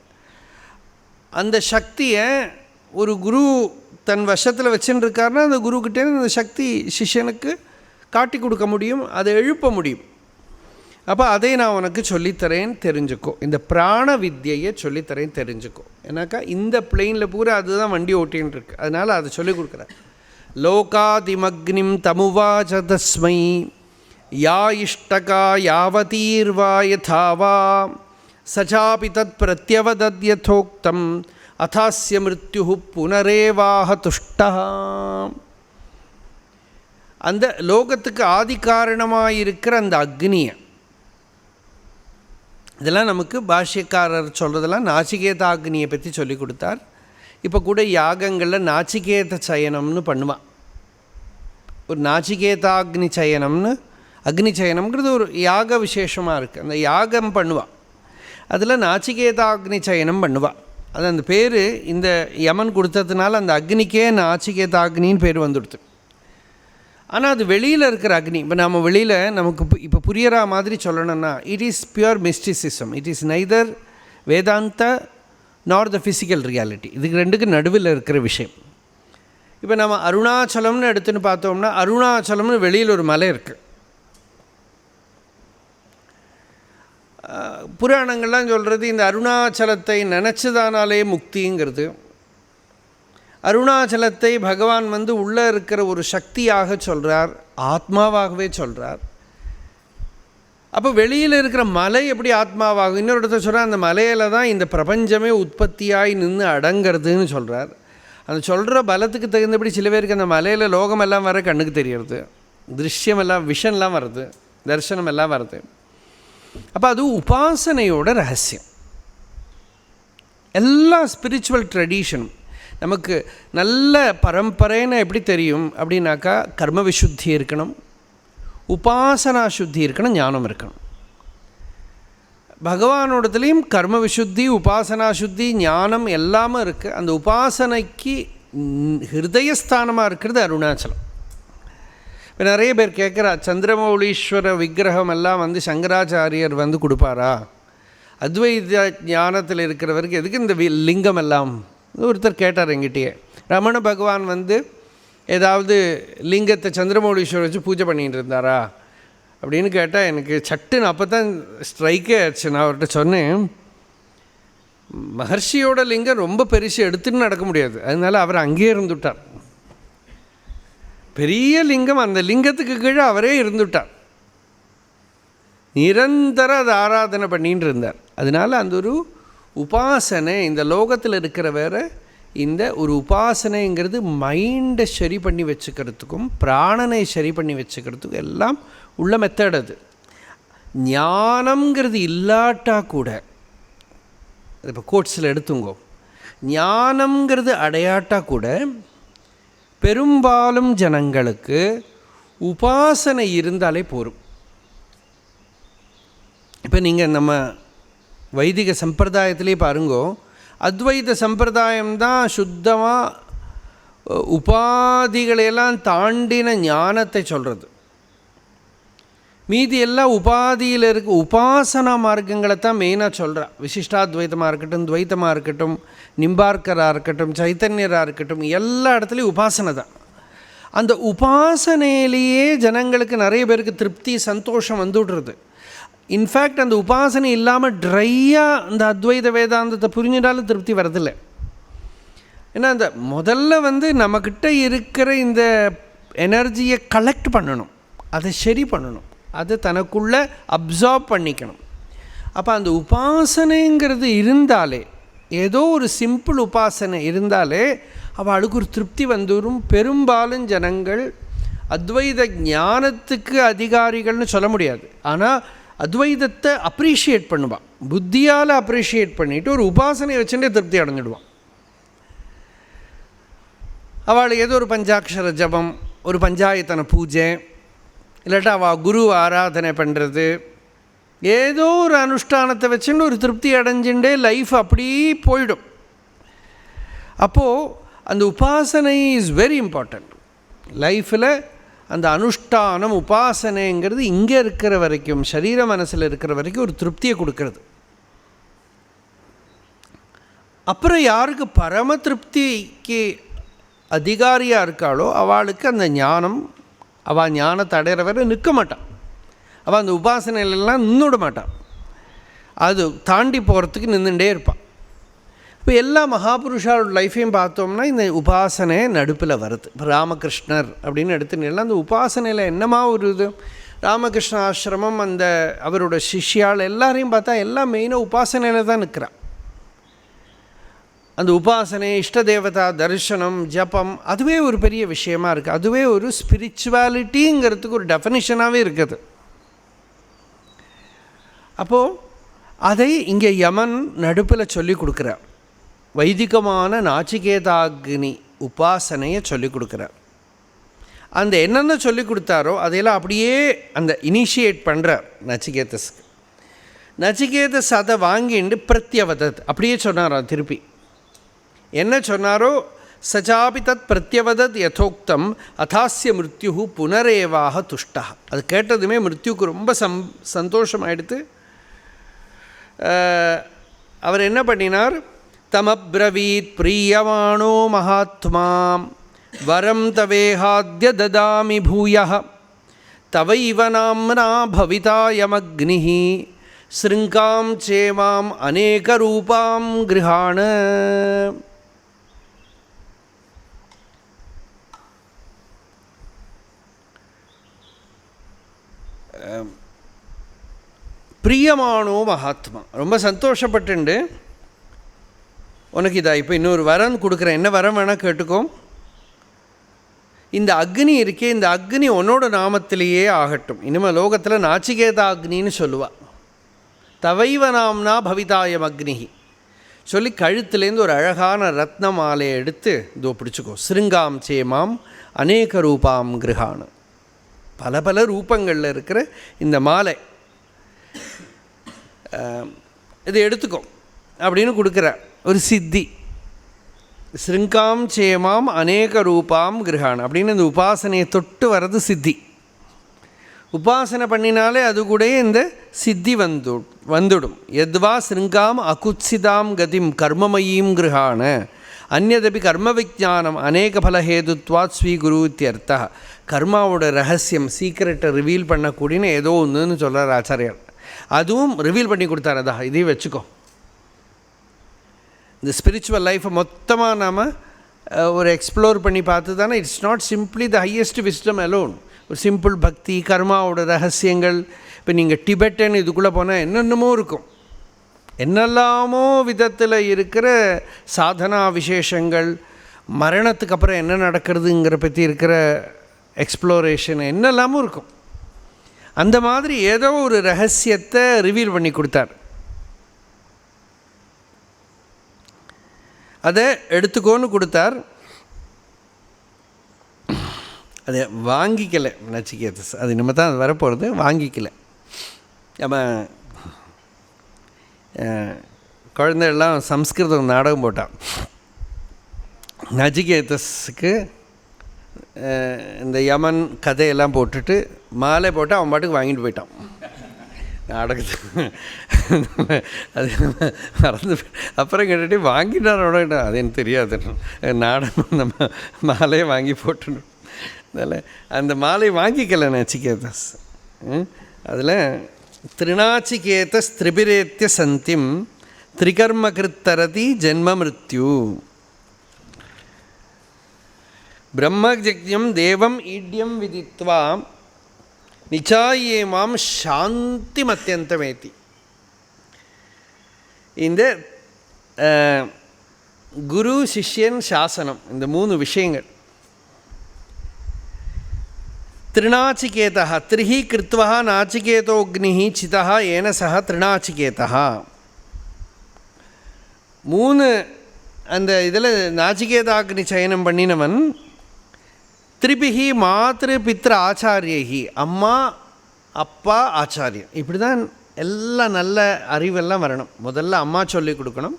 அந்த சக்தியை ஒரு குரு தன் வசத்தில் வச்சுன்னு இருக்காருன்னா அந்த குருக்கிட்டே அந்த சக்தி சிஷ்யனுக்கு காட்டி கொடுக்க முடியும், அதை எழுப்ப முடியும். அப்போ அதை நான் உனக்கு சொல்லித்தரேன், தெரிஞ்சுக்கோ. இந்த பிராண வித்யையை சொல்லித்தரேன், தெரிஞ்சுக்கோ. ஏன்னாக்கா இந்த பிளெயினில் பூரா அதுதான் வண்டி ஓட்டின்னு இருக்கு. அதனால் அதை சொல்லிக் கொடுக்குறேன். லோகாதிமக்னிம் தமுவாச தஸ்மை யா இஷ்டகா யாவதீர்வா யதாவா சச்சாபி தத் பிரத்யவதத்யதோக்தம் அதாஸ்ய மிருத்யு புனரேவாஹ துஷ்டா. அந்த லோகத்துக்கு ஆதி காரணமாக இருக்கிற அந்த அக்னியை, இதெல்லாம் நமக்கு பாஷ்யக்காரர் சொல்கிறதெல்லாம் நாச்சிகேதாக்னியை பற்றி சொல்லி கொடுத்தார். இப்போ கூட யாகங்களில் நாச்சிகேத சயனம்னு பண்ணுவான். ஒரு நாச்சிகேதாக்னி சயனம்னு, அக்னி சயனம்ங்கிறது ஒரு யாக விசேஷமாக இருக்குது. அந்த யாகம் பண்ணுவாள், அதில் நாச்சிகேதாக்னி சயனம் பண்ணுவாள். அது அந்த பேர் இந்த யமன் கொடுத்ததுனால அந்த அக்னிக்கே நாச்சிகேதாக்னின்னு பேர் வந்துடுது. ஆனால் அது வெளியில் இருக்கிற அக்னி. இப்போ நம்ம வெளியில் நமக்கு இப்போ புரியற மாதிரி சொல்லணும்னா, it is pure mysticism. It is neither வேதாந்த நார் த ஃபிசிக்கல் ரியாலிட்டி. இதுக்கு ரெண்டுக்கு நடுவில் இருக்கிற விஷயம். இப்போ நம்ம அருணாச்சலம்னு எடுத்துன்னு பார்த்தோம்னா, அருணாச்சலம்னு வெளியில் ஒரு மலை இருக்குது. புராணங்கள்லாம் சொல்கிறது இந்த அருணாச்சலத்தை நினச்சதானாலே முக்திங்கிறது. அருணாச்சலத்தை பகவான் உள்ளே இருக்கிற ஒரு சக்தியாக சொல்கிறார், ஆத்மாவாகவே சொல்கிறார். அப்போ வெளியில் இருக்கிற மலை எப்படி ஆத்மாவாகும்? இன்னொரு இடத்த சொல்கிறார், அந்த மலையில் தான் இந்த பிரபஞ்சமே உற்பத்தியாகி நின்று அடங்கிறதுன்னு சொல்கிறார். அந்த சொல்கிற பலத்துக்கு தகுந்தபடி சில பேருக்கு அந்த மலையில் லோகமெல்லாம் வர கண்ணுக்கு தெரியறது, திருஷ்யமெல்லாம் விஷன்லாம் வருது, தரிசனம் எல்லாம் வருது. அப்போ அது உபாசனையோட ரகசியம். எல்லா ஸ்பிரிச்சுவல் ட்ரெடிஷனும் நமக்கு நல்ல பரம்பரைன்னு எப்படி தெரியும் அப்படின்னாக்கா, கர்ம விசுத்தி இருக்கணும், உபாசனா சுத்தி இருக்கணும், ஞானம் இருக்கணும். பகவானோடத்துலேயும் கர்ம விசுத்தி, உபாசனா சுத்தி, ஞானம் எல்லாமே இருக்குது. அந்த உபாசனைக்கு ஹிருதயஸ்தானமாக இருக்கிறது அருணாச்சலம். இப்போ நிறைய பேர் கேட்குறா, சந்திரமௌலீஸ்வர விக்கிரகம் எல்லாம் சங்கராச்சாரியர் கொடுப்பாரா? அத்வைத ஞானத்தில் இருக்கிறவருக்கு எதுக்கு இந்த லிங்கம் எல்லாம்? ஒருத்தர் கேட்டார் எங்கிட்டயே. ரமண பகவான் ஏதாவது லிங்கத்தை சந்திரமௌலீஸ்வரர் வச்சு பூஜை பண்ணிகிட்டு இருந்தாரா அப்படின்னு கேட்டால் எனக்கு சட்டுன்னு அப்போ தான் ஸ்ட்ரைக்கே ஆச்சு. நான் அவர்கிட்ட சொன்னேன், மகர்ஷியோட லிங்கம் ரொம்ப பெருசு எடுத்துன்னு நடக்க முடியாது, அதனால அவர் அங்கேயே இருந்துவிட்டார். பெரிய லிங்கம், அந்த லிங்கத்துக்கு கீழே அவரே இருந்துவிட்டார். நிரந்தர அதை ஆராதனை பண்ணின்னு இருந்தார். அதனால் அந்த ஒரு உபாசனை இந்த லோகத்தில் இருக்கிற வேற இந்த ஒரு உபாசனைங்கிறது மைண்டை சரி பண்ணி வச்சுக்கிறதுக்கும் பிராணனை சரி பண்ணி வச்சுக்கிறதுக்கும் எல்லாம் உள்ள மெத்தட். அது ஞானம்ங்கிறது இல்லாட்டா கூட, இப்போ கோட்ஸில் எடுத்துங்கோ, ஞானம்ங்கிறது அடையாட்டா கூட பெரும்பாலும் ஜனங்களுக்கு உபாசனை இருந்தாலே போரும். இப்போ நீங்கள் நம்ம வைதிக சம்பிரதாயத்திலே பாருங்கோ, அத்வைத சம்பிரதாயம்தான் சுத்தமாக உபாதிகளையெல்லாம் தாண்டின ஞானத்தை சொல்கிறது. மீதி எல்லாம் உபாதியில் இருக்க உபாசனா மார்க்கங்களை தான் மெயினாக சொல்கிறா. விசிஷ்டாத்வைத்தமாக இருக்கட்டும், துவைத்தமாக இருக்கட்டும், நிம்பார்க்கராக இருக்கட்டும், சைத்தன்யராக இருக்கட்டும், எல்லா இடத்துலையும் உபாசனை தான். அந்த உபாசனையிலேயே ஜனங்களுக்கு நிறைய பேருக்கு திருப்தி, சந்தோஷம் வந்துடுறது. இன்ஃபேக்ட் அந்த உபாசனை இல்லாமல் ட்ரையாக அந்த அத்வைத வேதாந்தத்தை புரிஞ்சிட்டாலும் திருப்தி வரதில்லை. ஏன்னா அந்த முதல்ல நம்மக்கிட்ட இருக்கிற இந்த எனர்ஜியை கலெக்ட் பண்ணணும், அதை சரி பண்ணணும், அதை தனக்குள்ளே அப்சார்ப் பண்ணிக்கணும். அப்போ அந்த உபாசனைங்கிறது இருந்தாலே ஏதோ ஒரு சிம்பிள் உபாசனை இருந்தாலே அவளுக்கு ஒரு திருப்தி வந்துடும். பெரும்பாலும் ஜனங்கள் அத்வைத ஞானத்துக்கு அதிகாரிகள்னு சொல்ல முடியாது, ஆனால் அத்வைதத்தை அப்ரிஷியேட் பண்ணுவான், புத்தியால் அப்ரிஷியேட் பண்ணிவிட்டு ஒரு உபாசனையை வச்சுட்டே திருப்தி அடைஞ்சிடுவான். அவள் ஏதோ ஒரு பஞ்சாட்சர ஜபம், ஒரு பஞ்சாயத்தன பூஜை, இல்லாட்டா அவள் குரு ஆராதனை பண்ணுறது, ஏதோ ஒரு அனுஷ்டானத்தை வச்சுன்னு ஒரு திருப்தி அடைஞ்சுட்டே லைஃப் அப்படியே போயிடும். அப்போது அந்த உபாசனை இஸ் வெரி இம்பார்ட்டண்ட் லைஃப்பில். அந்த அனுஷ்டானம் உபாசனைங்கிறது இங்கே இருக்கிற வரைக்கும், சரீர மனசில் இருக்கிற வரைக்கும் ஒரு திருப்தியை கொடுக்கறது. அப்புறம் யாருக்கு பரம திருப்திக்கு அதிகாரியாக இருக்காளோ அவளுக்கு அந்த ஞானம், அவள் ஞானத்தை அடையிற வரை நிற்க மாட்டான், அவள் அந்த உபாசனையிலெல்லாம் நின்றுட மாட்டான், அது தாண்டி போகிறதுக்கு நின்றுட்டே இருப்பான். இப்போ எல்லா மகாபுருஷாவோட லைஃப்பையும் பார்த்தோம்னா இந்த உபாசனை நடுப்பில் வருது. இப்போ ராமகிருஷ்ணர் அப்படின்னு எடுத்துனீங்கன்னா அந்த உபாசனையில் என்னமா ஒரு இது, ராமகிருஷ்ண ஆசிரமம், அந்த அவரோட சிஷ்யால் எல்லாரையும் பார்த்தா எல்லாம் மெயினாக உபாசனையில் தான் நிற்கிறான். அந்த உபாசனை, இஷ்ட தேவதா தரிசனம், ஜபம், அதுவே ஒரு பெரிய விஷயமா இருக்குது. அதுவே ஒரு ஸ்பிரிச்சுவாலிட்டிங்கிறதுக்கு ஒரு டெஃபினிஷனாகவே இருக்குது. அப்போது அதை இங்கே யமன் நடுப்பில் சொல்லி கொடுக்குறார். வைதிகமான நாச்சிகேதாக்னி உபாசனையை சொல்லிக் கொடுக்குறார். அந்த என்னென்ன சொல்லி கொடுத்தாரோ அதையெல்லாம் அப்படியே அந்த இனிஷியேட் பண்ணுறார் நச்சிகேதஸ்க்கு. நச்சிகேதஸ் அதை வாங்கிட்டு பிரத்யவதத் அப்படியே சொன்னாராம். திருப்பி என்ன சொன்னாரோ, சச்சாபி தத் பிரத்யவதத் யதோக்தம் அதாஸ்ய மிருத்யு புனரேவாக துஷ்டா. அது கேட்டதுமே மிருத்யுக்கு ரொம்ப சந்தோஷமாயிடுத்து. அவர் என்ன பண்ணினார், தமப்ரவீத் பிரியமானோ மகாத்மாம் வரம் தவேஹாத்ய ததாமி பூயः தவைவ நாம்னா பவிதாயமக்னிः ஸ்ருங்காம் சேமாம் அநேக ரூபாம் கிருஹாண. பிரியமானோ மகாத்மா, ரொம்ப சந்தோஷப்பட்டுண்டு உனக்கு இதா இப்போ இன்னொரு வரம் கொடுக்குறேன், என்ன வரம் வேணால் கேட்டுக்கோ. இந்த அக்னி இருக்கே, இந்த அக்னி உன்னோட நாமத்திலேயே ஆகட்டும். இனிமேல் லோகத்தில் நாச்சிகேதா அக்னின்னு சொல்லுவாள். தவைவ நாம்னா பவிதாயம் அக்னிஹி சொல்லி கழுத்துலேருந்து ஒரு அழகான ரத்ன மாலையை எடுத்து இதோ பிடிச்சிக்கோ. ஸ்ருங்காம் சேமாம் அநேக ரூபாம் கிருஹான, பல பல ரூபங்களில் இருக்கிற இந்த மாலை இது எடுத்துக்கோ அப்படின்னு கொடுக்குறார். ஒரு சித்தி, ஸ்ருங்காம் சேமாம் அநேக ரூபாம் கிருஹான் அப்படின்னு இந்த உபாசனையை தொட்டு வர்றது சித்தி. உபாசனை பண்ணினாலே அது கூட இந்த சித்தி வந்துடும். எத்வா ஸ்ருங்காம் அகுத்சிதாம் கதிம் கர்மமயீம் கிருஹான அந்நதபி கர்ம விஜானம் அநேக பலஹேதுத்வாத் ஸ்வீகுரு இத்தியர்த்தா. கர்மாவோட ரகசியம், சீக்ரெட்டை ரிவீல் பண்ணக்கூடியன்னு ஏதோ ஒன்றுன்னு சொல்கிறார் ஆச்சாரியார். அதுவும் ரிவீல் பண்ணி கொடுத்தார். அதா இதையும் வச்சுக்கோ. இந்த ஸ்பிரிச்சுவல் லைஃப்பை மொத்தமாக நாம் ஒரு எக்ஸ்ப்ளோர் பண்ணி பார்த்து தானே, it's not simply the highest wisdom alone. ஒரு சிம்பிள் பக்தி, கர்மாவோட ரகசியங்கள். இப்போ நீங்கள் டிபெட்டன் இதுக்குள்ளே போனால் என்னென்னமோ இருக்கும், என்னெல்லாமோ விதத்தில் இருக்கிற சாதனா விசேஷங்கள், மரணத்துக்கு அப்புறம் என்ன நடக்கிறதுங்கிற பற்றி இருக்கிற எக்ஸ்ப்ளோரேஷன் என்னெல்லாமும் இருக்கும். அந்த மாதிரி ஏதோ ஒரு ரகசியத்தை ரிவீல் பண்ணி கொடுத்தார். அதை எடுத்துக்கோன்னு கொடுத்தார். அதை வாங்கிக்கலை நச்சிகேதஸ். அது இனிமேல் தான் அது வரப்போகிறது. வாங்கிக்கலை. நம்ம குழந்தைகள்லாம் சம்ஸ்கிருதம் நாடகம் போட்டான். நச்சிகேதஸுக்கு இந்த யமன் கதையெல்லாம் போட்டுட்டு மாலை போட்டு அவன் பாட்டுக்கு வாங்கிட்டு போயிட்டான் நாடகத்து. அது மறந்து அப்புறம் கேட்டுட்டு வாங்கிட்டாரோட அது எனக்கு தெரியாது. நாடகம் அந்த மாலையை வாங்கி போட்டுணும். அதில் அந்த மாலை வாங்கிக்கலை நச்சிகேதஸ். அதில் திருநாச்சிகேதஸ் திரிபிரேத்திய சந்திம் திரிகர்மகிருத்தரதி ஜென்ம மிருத்யு பிரம்மஜக்ஞம் தேவம் ஈட்யம் விதித்வா நிச்சாயே மாம் சாந்தி மத்தியந்தமேத்தி. இந்த குரு சிஷ்யன் சாசனம் இந்த 3 விஷயங்கள். திருநாச்சிகேதா த்ரிஹி கிருத்வா நாச்சிகேதோக்னிஹி சிதா ஏன சஹ திருநாச்சிகேதா. 3 அந்த இதில் நாச்சிகேதாக்னி சயனம் பண்ணினவன் திரிபிஹி மாத்ரு பித்ரு ஆச்சாரியகி, அம்மா அப்பா ஆச்சாரியம், இப்படி தான் எல்லாம் நல்ல அறிவெல்லாம் வரணும். முதல்ல அம்மா சொல்லி கொடுக்கணும்,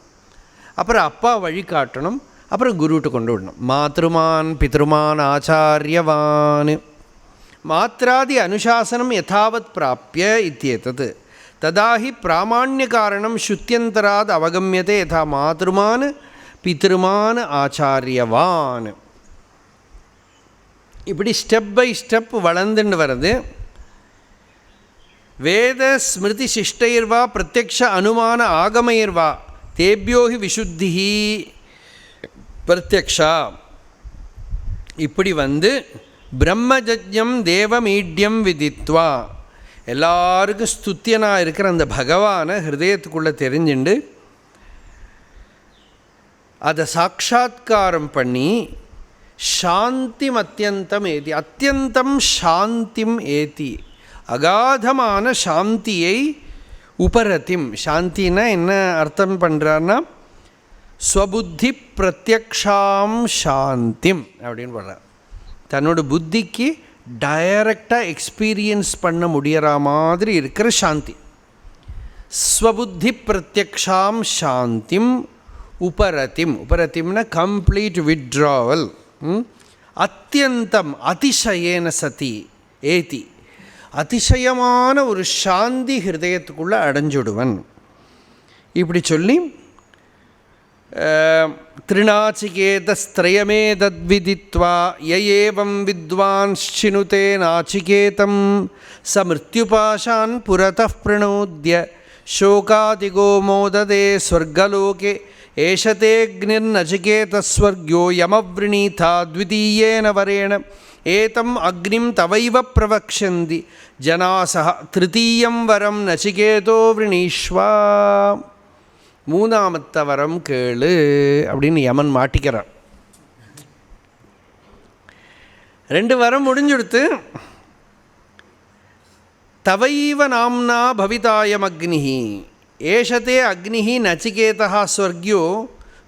அப்புறம் அப்பா வழிகாட்டணும், அப்புறம் குருவிட்டு கொண்டு விடணும். மாத்ருமான் பித்ருமான் ஆச்சாரியவான் மாத்ராதி அனுசாசனம் யதாவத் பிராப்பிய இத்யேதத் ததாஹி பிராமாண்ய காரணம் சுத்தியந்தராத் அவகமியதே யதா மாத்ருமான் பித்ருமான் ஆச்சாரியவான். இப்படி ஸ்டெப் பை ஸ்டெப் வளர்ந்துன்னு வருது. வேத ஸ்மிருதி சிஷ்டைர்வா பிரத்யக்ஷ அனுமான ஆகமைர்வா தேபியோஹி விசுத்திஹி பிரத்யக்ஷா. இப்படி வந்து பிரம்மஜஜ்யம் தேவமீட்யம் விதித்வா, எல்லாருக்கும் ஸ்துத்தியனாக இருக்கிற அந்த பகவானை ஹிருதயத்துக்குள்ளே தெரிஞ்சுண்டு அதை சாட்சாத்காரம் பண்ணி சாந்திம் அத்தியந்தம் ஏதி, அத்தியந்தம் சாந்திம் ஏதி, அகாதமான சாந்தியை உபரதிம். சாந்தின்னா என்ன அர்த்தம் பண்ணுறாருன்னா ஸ்வபுத்தி பிரத்யக்ஷாம் சாந்திம் அப்படின்னு சொல்கிறார். தன்னோட புத்திக்கு டைரக்டாக எக்ஸ்பீரியன்ஸ் பண்ண முடிகிற மாதிரி இருக்கிற சாந்தி. ஸ்வபுத்தி பிரத்யக்ஷாம் சாந்திம் உபரதிம். உபரதிம்னா கம்ப்ளீட் வித்ட்ராவல். அத்தியந்தம் அதிசயேன சதி ஏதி, அதிசயமான ஒரு சாந்தி ஹிருதயத்துக்குள்ளே அடைஞ்சுடுவன். இப்படி சொல்லி திருநாச்சிகேதஸ்த்ரயமே தத்விதித்வா யஏவம் வித்வான்ஸ்சினுதே நாச்சிகேதம் ச மிருத்யுபாஷான் புரதः பிரணோத்ய சோகாதிகோ மோததே ஸ்வர்கலோகே ஏஷதேக்னிர்நச்சிகேதஸ்வர்க்யோ யமவ்ரணீதா த்விதீயேன வரேண ஏதம் அக்னிம் தவைவ பிரவக்ஷந்தி ஜனாசஹ திருத்தீயம் வரம் நச்சிகேதோ விரணீஷ்வா. 3ஆமத்த வரம் கேளு அப்படின்னு யமன் மாட்டிக்கிறான். 2 வரம் முடிஞ்சுடுத்து. தவைவ நாம்னா பவிதாயம் அக்னிஹி ஏஷதே அக்னிஹி நச்சிகேதா ஸ்வர்க்யோ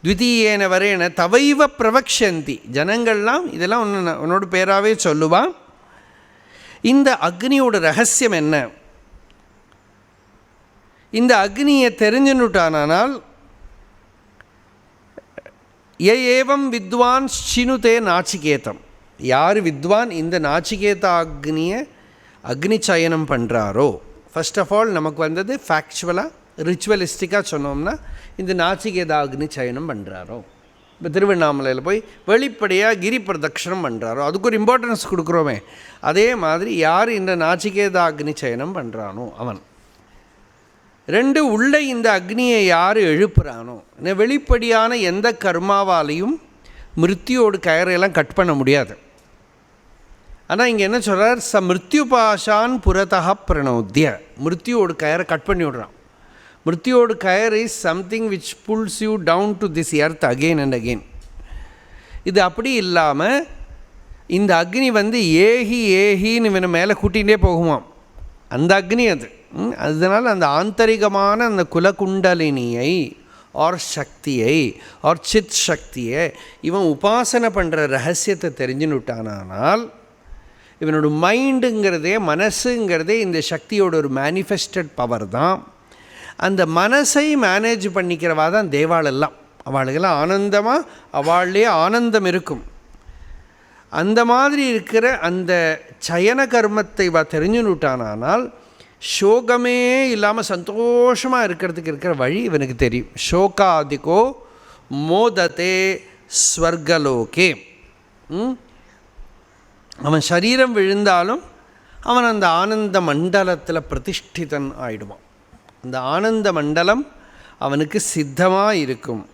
த்விதீயேன வரேன தவைவ பிரவக்ஷந்தி. ஜனங்கள்லாம் இதெல்லாம் உன்னோட பேராகவே சொல்லுவான். இந்த அக்னியோட ரகசியம் என்ன? இந்த அக்னியை தெரிஞ்சுன்னுட்டானால் ஏவம் வித்வான் சினுதே நாச்சிகேதம், யார் வித்வான் இந்த நாச்சிகேத அக்னியை அக்னி சயனம் பண்ணுறாரோ. ஃபர்ஸ்ட் ஆஃப் ஆல் நமக்கு வந்தது ஃபேக்சுவலாக ரிச்சுவலிஸ்டிக்காக சொன்னோம்னா இந்த நாச்சிகேத அக்னி சயனம் பண்ணுறாரோ. இப்போ திருவண்ணாமலையில் போய் வெளிப்படையாக கிரி பிரதட்சணம் பண்ணுறாரோ, அதுக்கு ஒரு இம்பார்ட்டன்ஸ் கொடுக்குறோமே. அதே மாதிரி யார் இந்த நாச்சிகேத அக்னி சயனம் பண்ணுறானோ அவன். 2 உள்ளே இந்த அக்னியை யார் எழுப்புறானோ. வெளிப்படியான எந்த கர்மாவாலையும் மிருத்தியோடு கயறையெல்லாம் கட் பண்ண முடியாது. ஆனால் இங்கே என்ன சொல்கிறார்? ச மிருத்யுபாஷான் புரதः பிரணோத்ய. மிருத்தியோடு கயரை கட் பண்ணி விடுறான். மிருத்தியோடு கயர் is something which pulls you down to this earth again and again. இது அப்படி இல்லாமல் இந்த அக்னி வந்து ஏஹி ஏஹின்னு இவனை மேலே கூட்டிகிட்டே போகுமாம். அந்த அக்னி அது. அதனால் அந்த ஆந்தரிகமான அந்த குலகுண்டலினியை ஆர் சக்தியை ஆர் சித் சக்தியை இவன் உபாசனை பண்ணுற ரகசியத்தை தெரிஞ்சுன்னுட்டானால் இவனோட மைண்டுங்கிறதே மனசுங்கிறதே இந்த சக்தியோட ஒரு மேனிஃபெஸ்டட் பவர் தான். அந்த மனசை மேனேஜ் பண்ணிக்கிறவா தான் தேவாளெல்லாம். அவளுக்கெல்லாம் ஆனந்தமாக அவள்லேயே ஆனந்தம் இருக்கும். அந்த மாதிரி இருக்கிற அந்த சயன கர்மத்தை தெரிஞ்சுன்னுட்டானால் சோகமே இல்லாமல் சந்தோஷமாக இருக்கிறதுக்கு இருக்கிற வழி இவனுக்கு தெரியும். சோகாதிகோ மோதத்தே ஸ்வர்கலோகே. அவன் சரீரம் விழுந்தாலும் அவன் அந்த ஆனந்த மண்டலத்தில் பிரதிஷ்டிதன் ஆயிடுவான். அந்த ஆனந்த மண்டலம் அவனுக்கு சித்தமாக இருக்கும்.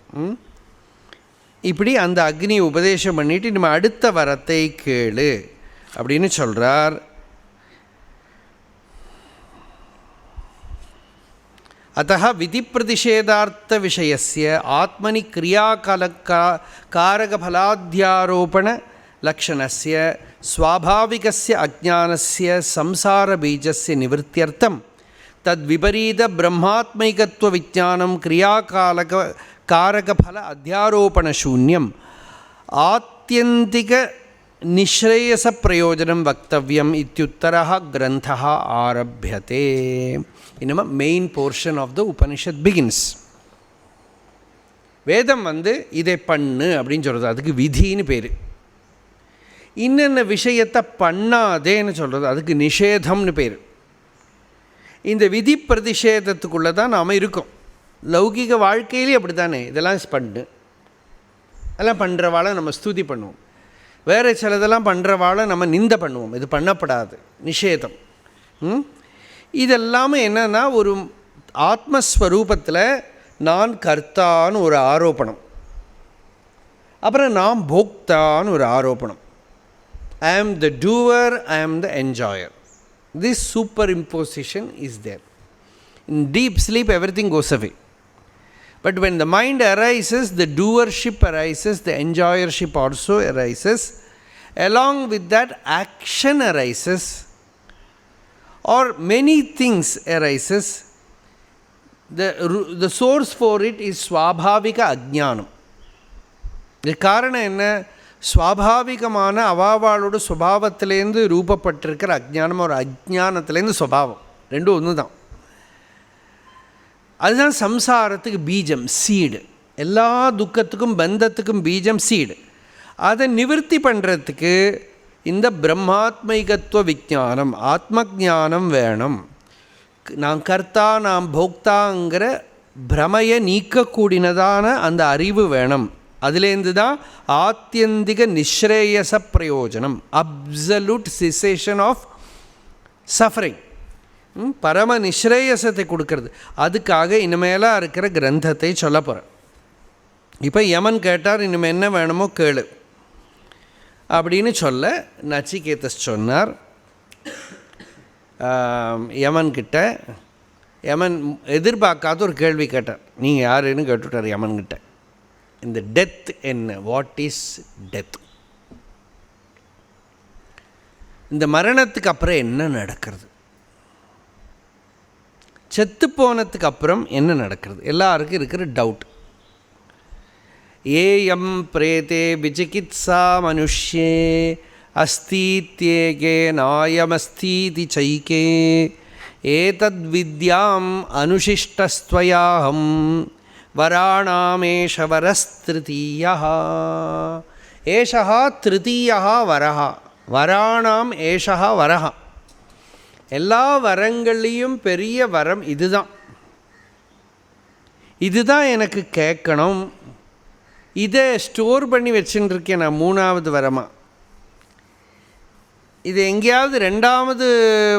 இப்படி அந்த அக்னியை உபதேசம் பண்ணிவிட்டு நம்ம அடுத்த வரத்தை கேளு அப்படின்னு சொல்கிறார். अतः विधिप्रतिषेधार्थविषयस्य आत्मनि क्रियाकारकफलाध्यारोपणलक्षणस्य स्वाभाविकस्य अज्ञानस्य संसारबीजस्य निवृत्त्यर्थं तद्विपरीतब्रह्मात्मैकत्वविज्ञानं क्रियाकारकफल अध्यारोपणशून्यम् आत्यन्तिकनिःश्रेयसप्रयोजनं वक्तव्यम् इत्युत्तरः ग्रन्थः आरभ्यते. Enum main portion of the Upanishad begins. வேதம் இதை பண்ணு அப்படின்னு சொல்கிறது, அதுக்கு விதின்னு பேர். இன்னென்ன விஷயத்தை பண்ணாதேன்னு சொல்கிறது, அதுக்கு நிஷேதம்னு பேர். இந்த விதி பிரதிஷேதத்துக்குள்ளே தான் நாம் இருக்கோம். லௌகிக வாழ்க்கையிலே அப்படி தானே, இதெல்லாம் பண்ணு, அதெல்லாம் பண்ணுறவாளை நம்ம ஸ்துதி பண்ணுவோம், வேறு சிலதெல்லாம் பண்ணுறவாளை நம்ம நிந்த பண்ணுவோம், இது பண்ணப்படாது, நிஷேதம். இதெல்லாமே என்னென்னா ஒரு ஆத்மஸ்வரூபத்தில் நான் கர்த்தான்னு ஒரு ஆரோப்பணம், அப்புறம் நான் போக்தான்னு ஒரு ஆரோப்பணம். ஐ am the doer, I am the enjoyer. This superimposition is there. In deep sleep everything goes away. But when the mind arises, the doership arises, the enjoyership also arises. Along with that, action arises, or many things arises. The source for it is swabhavika ajnanam. The காரணம் என்ன? ஸ்வாபாவிகமான அவாவாளோட சுபாவத்திலேருந்து ரூபப்பட்டிருக்கிற அஜ்ஞானம், ஒரு அஜ்ஞானத்திலேருந்து சுபாவம், ரெண்டும் ஒன்று தான். அதுதான் சம்சாரத்துக்கு பீஜம், சீடு. எல்லா துக்கத்துக்கும் பந்தத்துக்கும் பீஜம் சீடு. அதை நிவர்த்தி பண்ணுறதுக்கு இந்த பிரம்மாத்மைகத்துவ விஞ்ஞானம், ஆத்ம ஜானம் வேணும். நான் கர்த்தா, நான் போக்தாங்கிற பிரமையை நீக்கக்கூடியதான அந்த அறிவு வேணும். அதுலேருந்து தான் ஆத்தியந்திக நிஸ்ரேயச பிரயோஜனம், அப்சல்யூட் சிசேஷன் ஆஃப் சஃபரிங், பரம நிஸ்ரேயசத்தை கொடுக்கறது. அதுக்காக இனிமேலாக இருக்கிற கிரந்தத்தை சொல்ல போகிறேன். இப்போ யமன் கேட்டார், இனிமேல் என்ன வேணுமோ கேளு அப்படின்னு சொல்ல நச்சிகேதஸ் சொன்னார் யமன்கிட்ட. யமன் எதிர்பார்க்காத ஒரு கேள்வி கேட்டார். நீங்கள் யாருன்னு கேட்டுவிட்டார் யமன்கிட்ட. இந்த டெத் என்ன, வாட் இஸ் டெத்? இந்த மரணத்துக்கு அப்புறம் என்ன நடக்கிறது, செத்து போனதுக்கு அப்புறம் என்ன நடக்கிறது, எல்லாருக்கும் இருக்கிற டவுட். ஏயம் பிரேதே விசிகித்சா மனுஷ்யே அஸ்தீத்யேகே நாயமஸ்தீதி சைகே ஏதத் வித்யாம் அனுசிஷ்டஸ்த்வயாஹம் வராணாமேஷ வரஸ்திருதீயः. ஏஷः திருதீயः வரः, வராணாம் ஏஷः வரः. எல்லா வரங்கள்லேயும் பெரிய வரம் இதுதான். இதுதான் எனக்கு கேட்கணும், இதை ஸ்டோர் பண்ணி வச்சுட்டுருக்கேன் நான் மூணாவது வரமாக. இது எங்கேயாவது ரெண்டாவது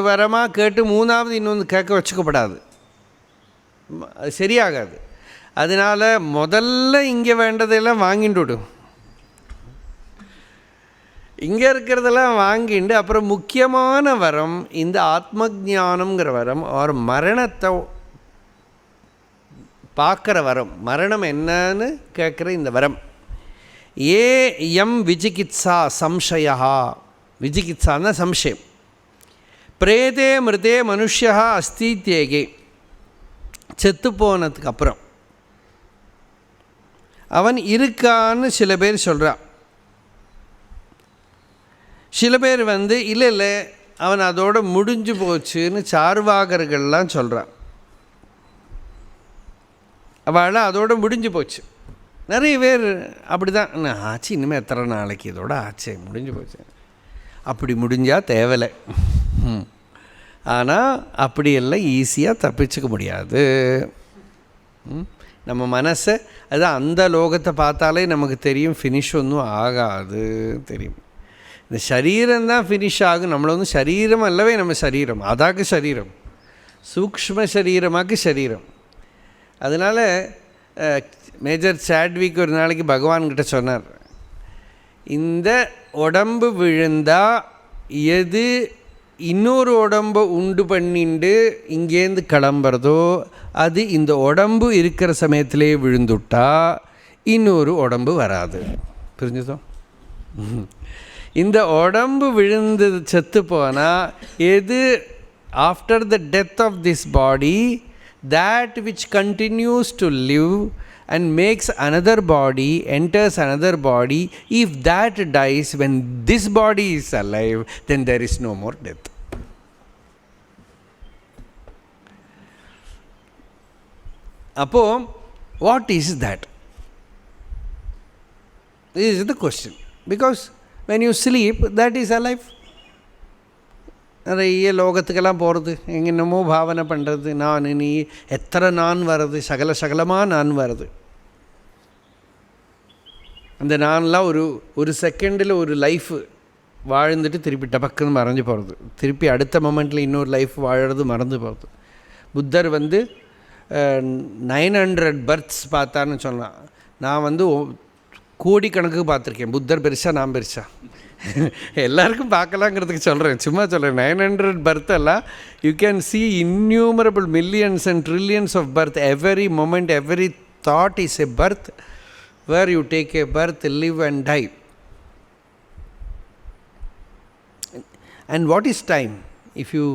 வரமாக கேட்டு மூணாவது இன்னொன்று கேட்க வச்சுக்கப்படாது, அது சரியாகாது. அதனால் முதல்ல இங்கே வேண்டதெல்லாம் வாங்கிட்டு விடும், இங்கே இருக்கிறதெல்லாம் வாங்கிண்டு அப்புறம் முக்கியமான வரம் இந்த ஆத்ம ஜானம்ங்கிற வரம், ஒரு மரணத்தை பார்க்குற வரம், மரணம் என்னன்னு கேட்குற இந்த வரம். A M விஜிகித்சா சம்சயா, விஜிகித்சான்னா சம்சயம். பிரேதே மிருதே மனுஷ்யா அஸ்தித்யேகே, செத்து போனதுக்கு அப்புறம் அவன் இருக்கான்னு சில பேர் சொல்கிறான். சில பேர் இல்லை இல்லை அவன் அதோட முடிஞ்சு போச்சுன்னு சார்வாகர்கள்லாம் சொல்கிறான். அவள் அதோட முடிஞ்சு போச்சு. நிறைய பேர் அப்படி தான் ஆச்சு, இனிமேல் எத்தனை நாளைக்கு இதோட ஆச்சு, முடிஞ்சு போச்சு. அப்படி முடிஞ்சால் தேவலை. ஆனால் அப்படியெல்லாம் ஈஸியாக தப்பிச்சுக்க முடியாது. நம்ம மனசை அதுதான், அந்த லோகத்தை பார்த்தாலே நமக்கு தெரியும் ஃபினிஷ் ஒன்றும் ஆகாது தெரியும். இந்த சரீரம்தான் ஃபினிஷ் ஆகும். நம்மளை சரீரம் அல்லவே நம்ம சரீரம், அதாக்கு சரீரம், சூக்ஷ்ம சரீரமாக்கு சரீரம். அதனால் மேஜர் சாட்விக் ஒரு நாளைக்கு பகவான்கிட்ட சொன்னார், இந்த உடம்பு விழுந்தால் எது இன்னொரு உடம்பை உண்டு பண்ணிண்டு இங்கேருந்து கிளம்புறதோ அது இந்த உடம்பு இருக்கிற சமயத்திலே விழுந்துட்டா இன்னொரு உடம்பு வராது. புரிஞ்சுதோ? இந்த உடம்பு விழுந்து செத்து போனால் எது after the death of this body that which continues to live and makes another body, enters another body, if that dies when this body is alive, then there is no more death. Appo what is that? This is the question. Because when you sleep, that is alive. நிறைய லோகத்துக்கெல்லாம் போகிறது, எங்கென்னமோ பாவனை பண்ணுறது, நான் நீ எத்தனை நான் வர்றது, சகலமாக நான் வருது. அந்த நான்லாம் ஒரு செகண்டில் ஒரு லைஃப் வாழ்ந்துட்டு திருப்பி டபக்குன்னு மறைஞ்சு போகிறது, திருப்பி அடுத்த மொமெண்ட்டில் இன்னொரு லைஃப் வாழறது மறந்து போகிறது. புத்தர் 900 பர்த்ஸ் பார்த்தான்னு சொன்னான். நான் கோடிக்கணக்கு பார்த்துருக்கேன். புத்தர் பெருசா நான் பெருசா எல்லாருக்கும் பார்க்கலாங்கிறதுக்கு சொல்கிறேன், சும்மா சொல்கிறேன். 900 பர்த் எல்லாம் you can see innumerable millions and trillions of birth. Every moment, every thought is a birth where you take a birth, live and die. And what is time? If you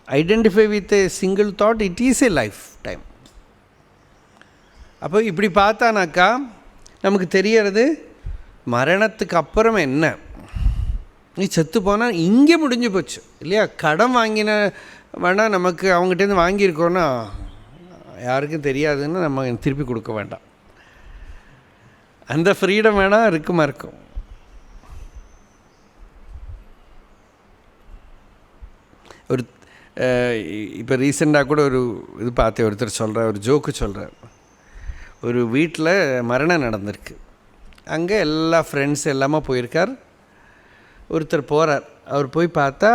identify with a single thought, it is a lifetime. அப்போ இப்படி பார்த்தானாக்கா நமக்கு தெரியறது மரணத்துக்கு அப்புறம் என்ன. நீ செத்து போனால் இங்கே முடிஞ்சு போச்சு இல்லையா? கடன் வாங்கின வேணால் நமக்கு அவங்ககிட்டேருந்து வாங்கியிருக்கோன்னா யாருக்கும் தெரியாதுன்னு நம்ம திருப்பி கொடுக்க வேண்டாம். அந்த ஃப்ரீடம் வேணால் இருக்குமா இருக்கும். ஒரு இப்போ ரீசெண்டாக கூட ஒரு இது பார்த்தேன், ஒருத்தர் சொல்கிறார், ஒரு ஜோக்கு சொல்கிறார். ஒரு வீட்டில் மரணம் நடந்திருக்கு, அங்கே எல்லா ஃப்ரெண்ட்ஸ் எல்லாமே போயிருக்கார். ஒருத்தர் போகிறார், அவர் போய் பார்த்தா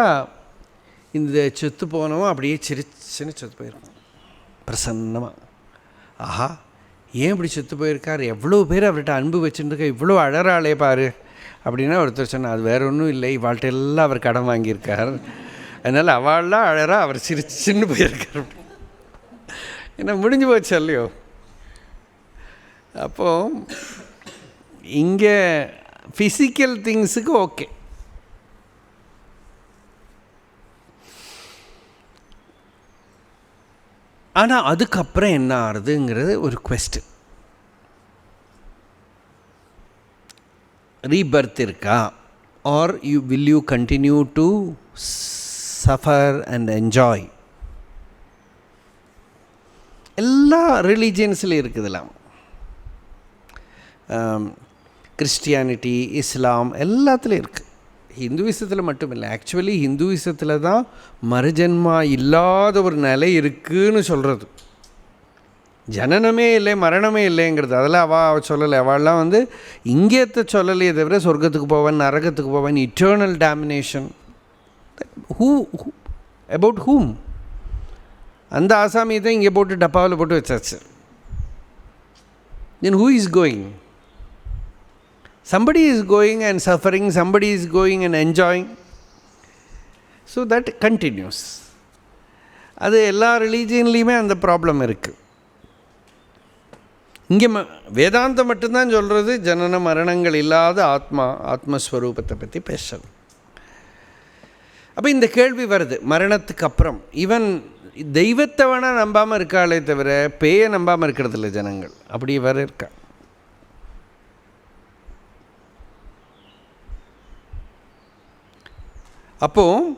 இந்த செத்து போனவும் அப்படியே சிரிச்சுன்னு செத்து போயிருக்கோம் பிரசன்னமாக. ஆஹா, ஏன் இப்படி செத்து போயிருக்கார், எவ்வளோ பேர் அவர்கிட்ட அன்பு வச்சுருக்க, இவ்வளோ அழறாளே பாரு அப்படின்னா ஒருத்தர் சொன்னார், அது வேறு ஒன்றும் இல்லை, இவாள்கிட்ட எல்லாம் அவர் கடன் வாங்கியிருக்கார், அதனால் அவள்லாம் அழறா, அவர் சிரிச்சுன்னு போயிருக்கார். ஏன்னா முடிஞ்சு போச்சு இல்லையோ. அப்போது இங்கே ஃபிசிக்கல் திங்ஸுக்கு ஓகே, ஆனால் அதுக்கப்புறம் என்ன ஆகுதுங்கிறது ஒரு குவெஸ்டன். ரீபர்த் இருக்கா, or will you continue to suffer and enjoy? எல்லா ரிலீஜியன்ஸ்லையும் இருக்குதுலாம், கிறிஸ்டியானிட்டி, இஸ்லாம் எல்லாத்துலேயும் இருக்குது. ஹிந்துவிசத்தில் மட்டும் இல்லை, ஆக்சுவலி ஹிந்துவிசத்தில் தான் மறுஜன்மா இல்லாத ஒரு நிலை இருக்குதுன்னு சொல்கிறது. ஜனனமே இல்லை, மரணமே இல்லைங்கிறது அதெல்லாம் அவள் சொல்லலை. அவள்லாம் இங்கேத்த சொல்லலையே தவிர சொர்க்கத்துக்கு போவேன், நரகத்துக்கு போவேன், இட்டர்னல் டாமினேஷன். அபவுட் ஹூம்? அந்த ஆசாமியை தான் இங்கே போட்டு டப்பாவில் போட்டு வச்சாச்சு. தென் who is going? Somebody is going and suffering, somebody is going and enjoying. So that continues. அது எல்லா ரிலீஜியன்லேயுமே அந்த ப்ராப்ளம் இருக்குது. இங்கே வேதாந்தம் மட்டும்தான் சொல்கிறது ஜனன மரணங்கள் இல்லாத ஆத்மஸ்வரூபத்தை பற்றி பேசுறது. அப்போ இந்த கேள்வி வருது, மரணத்துக்கு அப்புறம் ஈவன் தெய்வத்தை வேணால் நம்பாமல் இருக்காளே தவிர பேயை நம்பாமல் இருக்கிறதில்ல ஜனங்கள். அப்படி வர இருக்கா? அப்போது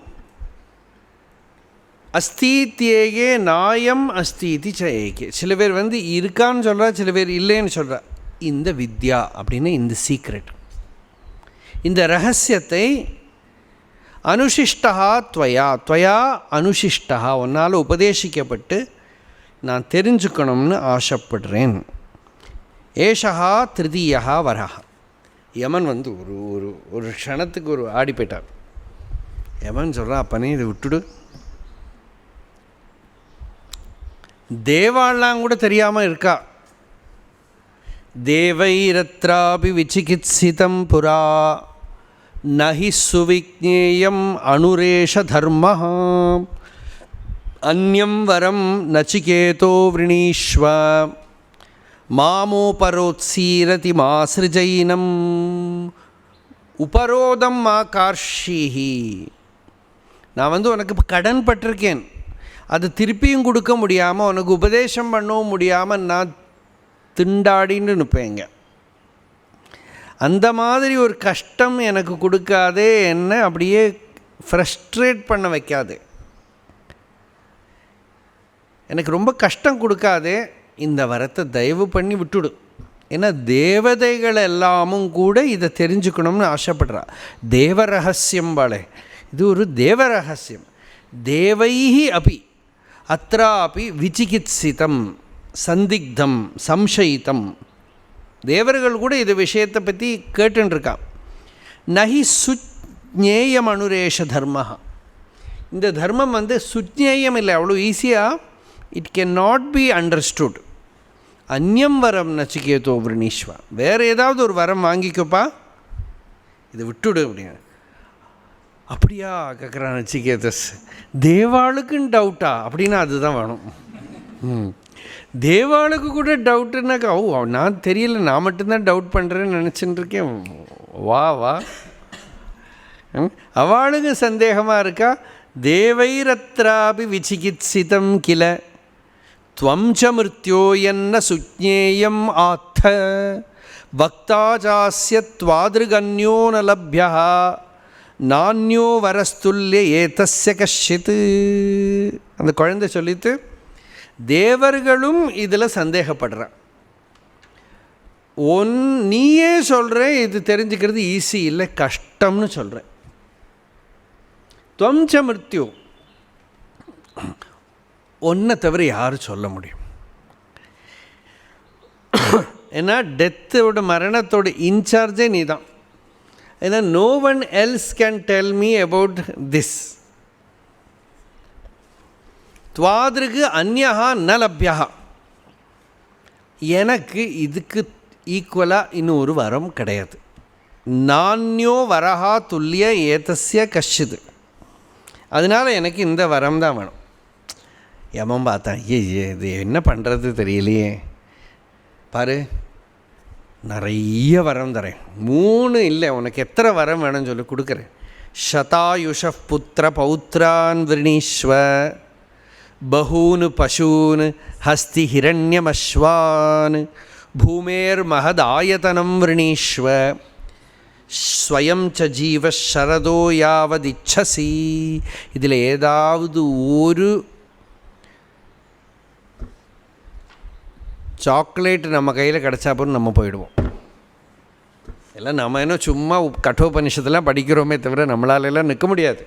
அஸ்தித்யேகே நாயம் அஸ்திதி சேகே. சில பேர் இருக்கான்னு சொல்கிறா, சில பேர் இல்லைன்னு சொல்கிறா. இந்த வித்யா அப்படின்னு இந்த சீக்ரெட், இந்த ரகசியத்தை அனுசிஷ்டா துவயா அனுசிஷ்டா, உன்னால் உபதேசிக்கப்பட்டு நான் தெரிஞ்சுக்கணும்னு ஆசைப்படுறேன். ஏஷா திருதீயா வரா. யமன் ஒரு க்ஷணத்துக்கு ஒரு ஆடி போயிட்டார். யமன் சொல்கிறான், அப்பனே இதை விட்டுடு. தேவாலாம் கூட தெரியாமல் இருக்கா. தேவைரத்ராபி விசிகித்சிதம் புரா நஹி சுவிக்ஞேயம் அனுரேஷ தர்மஹ அந்யம் வரம் நச்சிகேதோ விரணீஷ்வ மாமோபரோத்சீரதி மாஸ்ருஜைனம் உபரோதம் மா கார்ஷீஹி. நான் உனக்கு கடன் பட்டிருக்கேன், அது திருப்பியும் கொடுக்க முடியாமல், உனக்கு உபதேசம் பண்ணவும் முடியாமல் நான் திண்டாடின்னு நிற்பேங்க. அந்த மாதிரி ஒரு கஷ்டம் எனக்கு கொடுக்காதே, என்ன அப்படியே ஃப்ரஸ்ட்ரேட் பண்ண வைக்காது, எனக்கு ரொம்ப கஷ்டம் கொடுக்காதே, இந்த வரத்தை தயவு பண்ணி விட்டுடு. ஏன்னா தேவதைகள் எல்லாமும் கூட இதை தெரிஞ்சுக்கணும்னு ஆசைப்படுறா. தேவ ரகசியம் பாலே, இது ஒரு தேவ ரகசியம். தேவைஹி அபி அத்ராபி விசிகித்சிதம் சந்திக்தம் சம்சயித்தம். தேவர்கள் கூட இது விஷயத்தை பற்றி கேட்டுருக்கான். நஹி சுஜ்ஞேயம் அனுரேஷ தர்ம. இந்த தர்மம் சுஜ்ஞேயம் இல்லை, அவ்வளோ ஈஸியாக it can not be understood. அந்யம் வரம் நச்சிகேதோ விரணீஷ்வா, வேறு ஏதாவது ஒரு வரம் வாங்கிக்கப்பா, இதை விட்டுடு அப்படின்னு. அப்படியா கேட்குறான் நச்சிகேதஸ். தேவாளுக்குன்னு டவுட்டா அப்படின்னா அதுதான் வேணும். தேவாளுக்கு கூட டவுட்டுனாக்கா, ஓ நான் தெரியல, நான் மட்டும்தான் டவுட் பண்ணுறேன்னு நினச்சின்னு இருக்கேன். வா வா, அவளுக்கு சந்தேகமாக இருக்கா. தேவைரத்ராபி விசிகித்சிதம் கில த்வம் ச மிருத்யோயன்ன சுஜ்ஞேயம் ஆத்த வக்தாஜாஸ்ய த்வாதிருகன்யோ ந லப்யா நான்யோ வரஸ்துல்ய ஏதஸ்ய கஷ்சித். அந்த குழந்தை சொல்லித்து, தேவர்களும் இதில் சந்தேகப்படுறான். நீயே சொல்கிற இது தெரிஞ்சுக்கிறது ஈஸி இல்லை, கஷ்டம்னு சொல்கிறேன். துவம் ச மிருத்யோ, ஒன்றை தவிர யார் சொல்ல முடியும்? ஏன்னா டெத்தோட மரணத்தோட இன்சார்ஜே நீ தான். ஏன்னா no one else can tell me about this. துவாதிருக்கு அந்யஹா ந லப்யா, எனக்கு இதுக்கு ஈக்குவலாக இன்னொரு வரம் கிடையாது. நான்யோ வரஹா துல்லிய ஏதஸ்ய கஷ்சித். அதனால் எனக்கு இந்த வரம் தான் வேணும். யமன் பார்த்தான், இது என்ன பண்ணுறது தெரியலையே, பாரு நிறைய வரம் தரேன், 3 இல்லை உனக்கு எத்தனை வரம் வேணும்னு சொல்லி கொடுக்குறேன். சதாயுஷ புத்திர பௌத்ரான் விரணீஸ்வ பகூன் பசூன் ஹஸ்தி ஹிரண்யமஸ்வான் பூமேர் மகதாயதனம் விரணீஸ்வ ஸ்வயம் ச ஜீவ சரதோ யாவதிச்சசி. இதில் ஏதாவது ஒரு சாக்லேட் நம்ம கையில் கிடச்சா போது நம்ம போயிடுவோம். எல்லாம் நம்ம என்ன சும்மா கட்டோபனிஷத்துலாம் படிக்கிறோமே தவிர நம்மளாலெல்லாம் நிற்க முடியாது.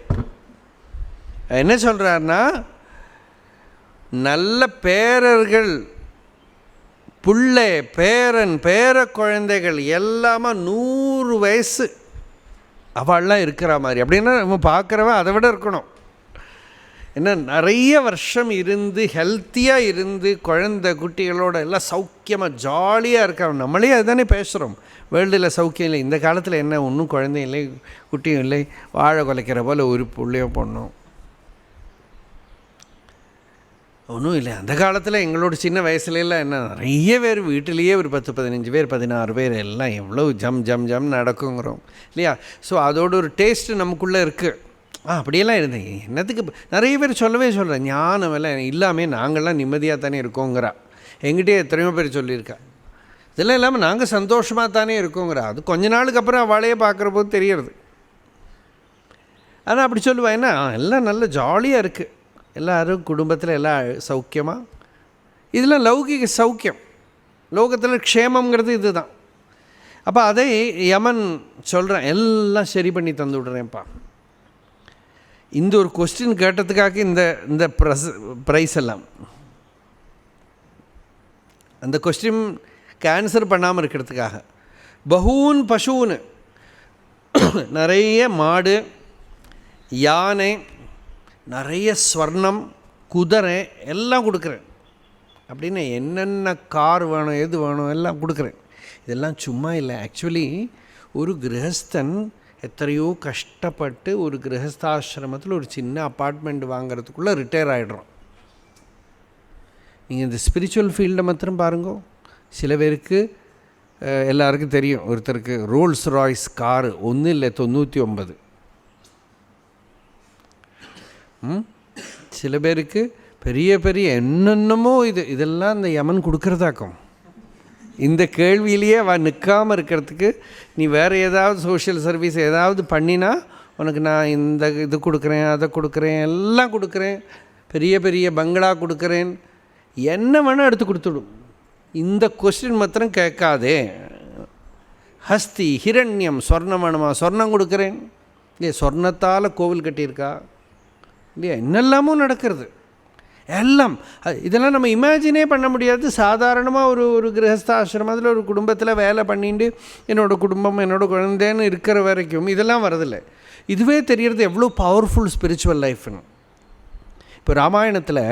என்ன சொல்கிறாருன்னா, நல்ல பேரர்கள், புள்ளை, பேரன், பேர குழந்தைகள் எல்லாமே 100 வயசு அவள்லாம் இருக்கிற மாதிரி. அப்படின்னா நம்ம பார்க்குறவன் அதை விட இருக்கணும். ஏன்னா நிறைய வருஷம் இருந்து ஹெல்த்தியாக இருந்து குழந்தை குட்டிகளோட எல்லாம் சௌக்கியமாக ஜாலியாக இருக்காங்க. நம்மளே அதுதானே பேசுகிறோம், வேர்ல்டில் சௌக்கியம் இல்லை, இந்த காலத்தில் என்ன ஒன்றும் குழந்தையும் இல்லை குட்டியும் இல்லை, வாழை குலைக்கிற போல் ஒரு புள்ளையோ பொண்ணும் ஒன்றும் இல்லை. அந்த காலத்தில் எங்களோட சின்ன வயசுலலாம் என்ன நிறைய பேர் வீட்டிலேயே ஒரு 10-15 பேர் 16 பேர் எல்லாம் எவ்வளோ ஜம் ஜம் ஜம் நடக்குங்கிறோம் இல்லையா? ஸோ அதோட ஒரு டேஸ்ட்டு நமக்குள்ளே இருக்குது. அப்படியெல்லாம் இருந்தேன். என்னத்துக்கு நிறைய பேர் சொல்கிறேன், ஞானம் எல்லாம் இல்லாமல் நாங்கள்லாம் நிம்மதியாக தானே இருக்கோங்கிறா. எங்கிட்டே எத்தனையோ பேர் சொல்லியிருக்கா. இதெல்லாம் இல்லாமல் நாங்கள் சந்தோஷமாக தானே இருக்கோங்கிறா. அது கொஞ்ச நாளுக்கு அப்புறம் அவளையே பார்க்குற போது தெரியறது. ஆனால் அப்படி சொல்லுவேன், ஏன்னா எல்லாம் நல்ல ஜாலியாக இருக்குது, எல்லோரும் குடும்பத்தில் எல்லாம் சௌக்கியமாக. இதெல்லாம் லௌகிக சௌக்கியம், லோகத்தில் க்ஷேமங்கிறது இது தான். அப்போ அதை யமன் சொல்கிறேன், எல்லாம் சரி பண்ணி தந்து விட்றேன்ப்பா. இந்த ஒரு கொஸ்டின் கேட்டதுக்காக இந்த ப்ரைஸ் எல்லாம், அந்த கொஸ்டின் கேன்சர் பண்ணாமல் இருக்கிறதுக்காக. பகூன் பசுன்னு நிறைய மாடு, யானை, நிறைய ஸ்வர்ணம், குதிரை எல்லாம் கொடுக்குறேன். அப்படின்னு என்னென்ன கார் வேணும் எது வேணும் எல்லாம் கொடுக்குறேன். இதெல்லாம் சும்மா இல்லை. ஆக்சுவலி ஒரு கிரகஸ்தன் எத்தனையோ கஷ்டப்பட்டு ஒரு கிரகஸ்தாசிரமத்தில் ஒரு சின்ன அப்பார்ட்மெண்ட் வாங்கிறதுக்குள்ளே ரிட்டையர் ஆகிடுறோம். நீங்கள் இந்த ஸ்பிரிச்சுவல் ஃபீல்டை மாத்திரம் பாருங்க. சில பேருக்கு எல்லாருக்கும் தெரியும், ஒருத்தருக்கு ரோல்ஸ் ராய்ஸ் காரு 1 இல்லை 99. சில பேருக்கு பெரிய பெரிய என்னென்னமோ இதெல்லாம் இந்த யமன் கொடுக்குறதாக்கும். இந்த கேள்வியிலேயே நிற்காமல் இருக்கிறதுக்கு நீ வேறு ஏதாவது சோஷியல் சர்வீஸ் ஏதாவது பண்ணினா உனக்கு நான் இந்த இது கொடுக்குறேன், அதை கொடுக்குறேன், எல்லாம் கொடுக்குறேன், பெரிய பெரிய பங்களா கொடுக்குறேன், என்ன வேணால் எடுத்து கொடுத்துடும். இந்த கொஸ்டின் மாத்திரம் கேட்காதே. ஹஸ்தி ஹிரண்யம் சொர்ணம் வேணுமா, சொர்ணம் கொடுக்குறேன் இல்லையா, சொர்ணத்தால் கோவில் கட்டியிருக்கா இல்லையா, என்னெல்லாமும் நடக்கிறது எல்லாம். இதெல்லாம் நம்ம இமேஜினே பண்ண முடியாது. சாதாரணமாக ஒரு கிரகஸ்தாசிரமத்தில் ஒரு குடும்பத்தில் வேலை பண்ணிட்டு என்னோடய குடும்பம் என்னோடய குழந்தைன்னு இருக்கிற வரைக்கும் இதெல்லாம் வரதில்லை. இதுவே தெரியறது எவ்வளோ பவர்ஃபுல் ஸ்பிரிச்சுவல் லைஃப்னு. இப்போ ராமாயணத்தில்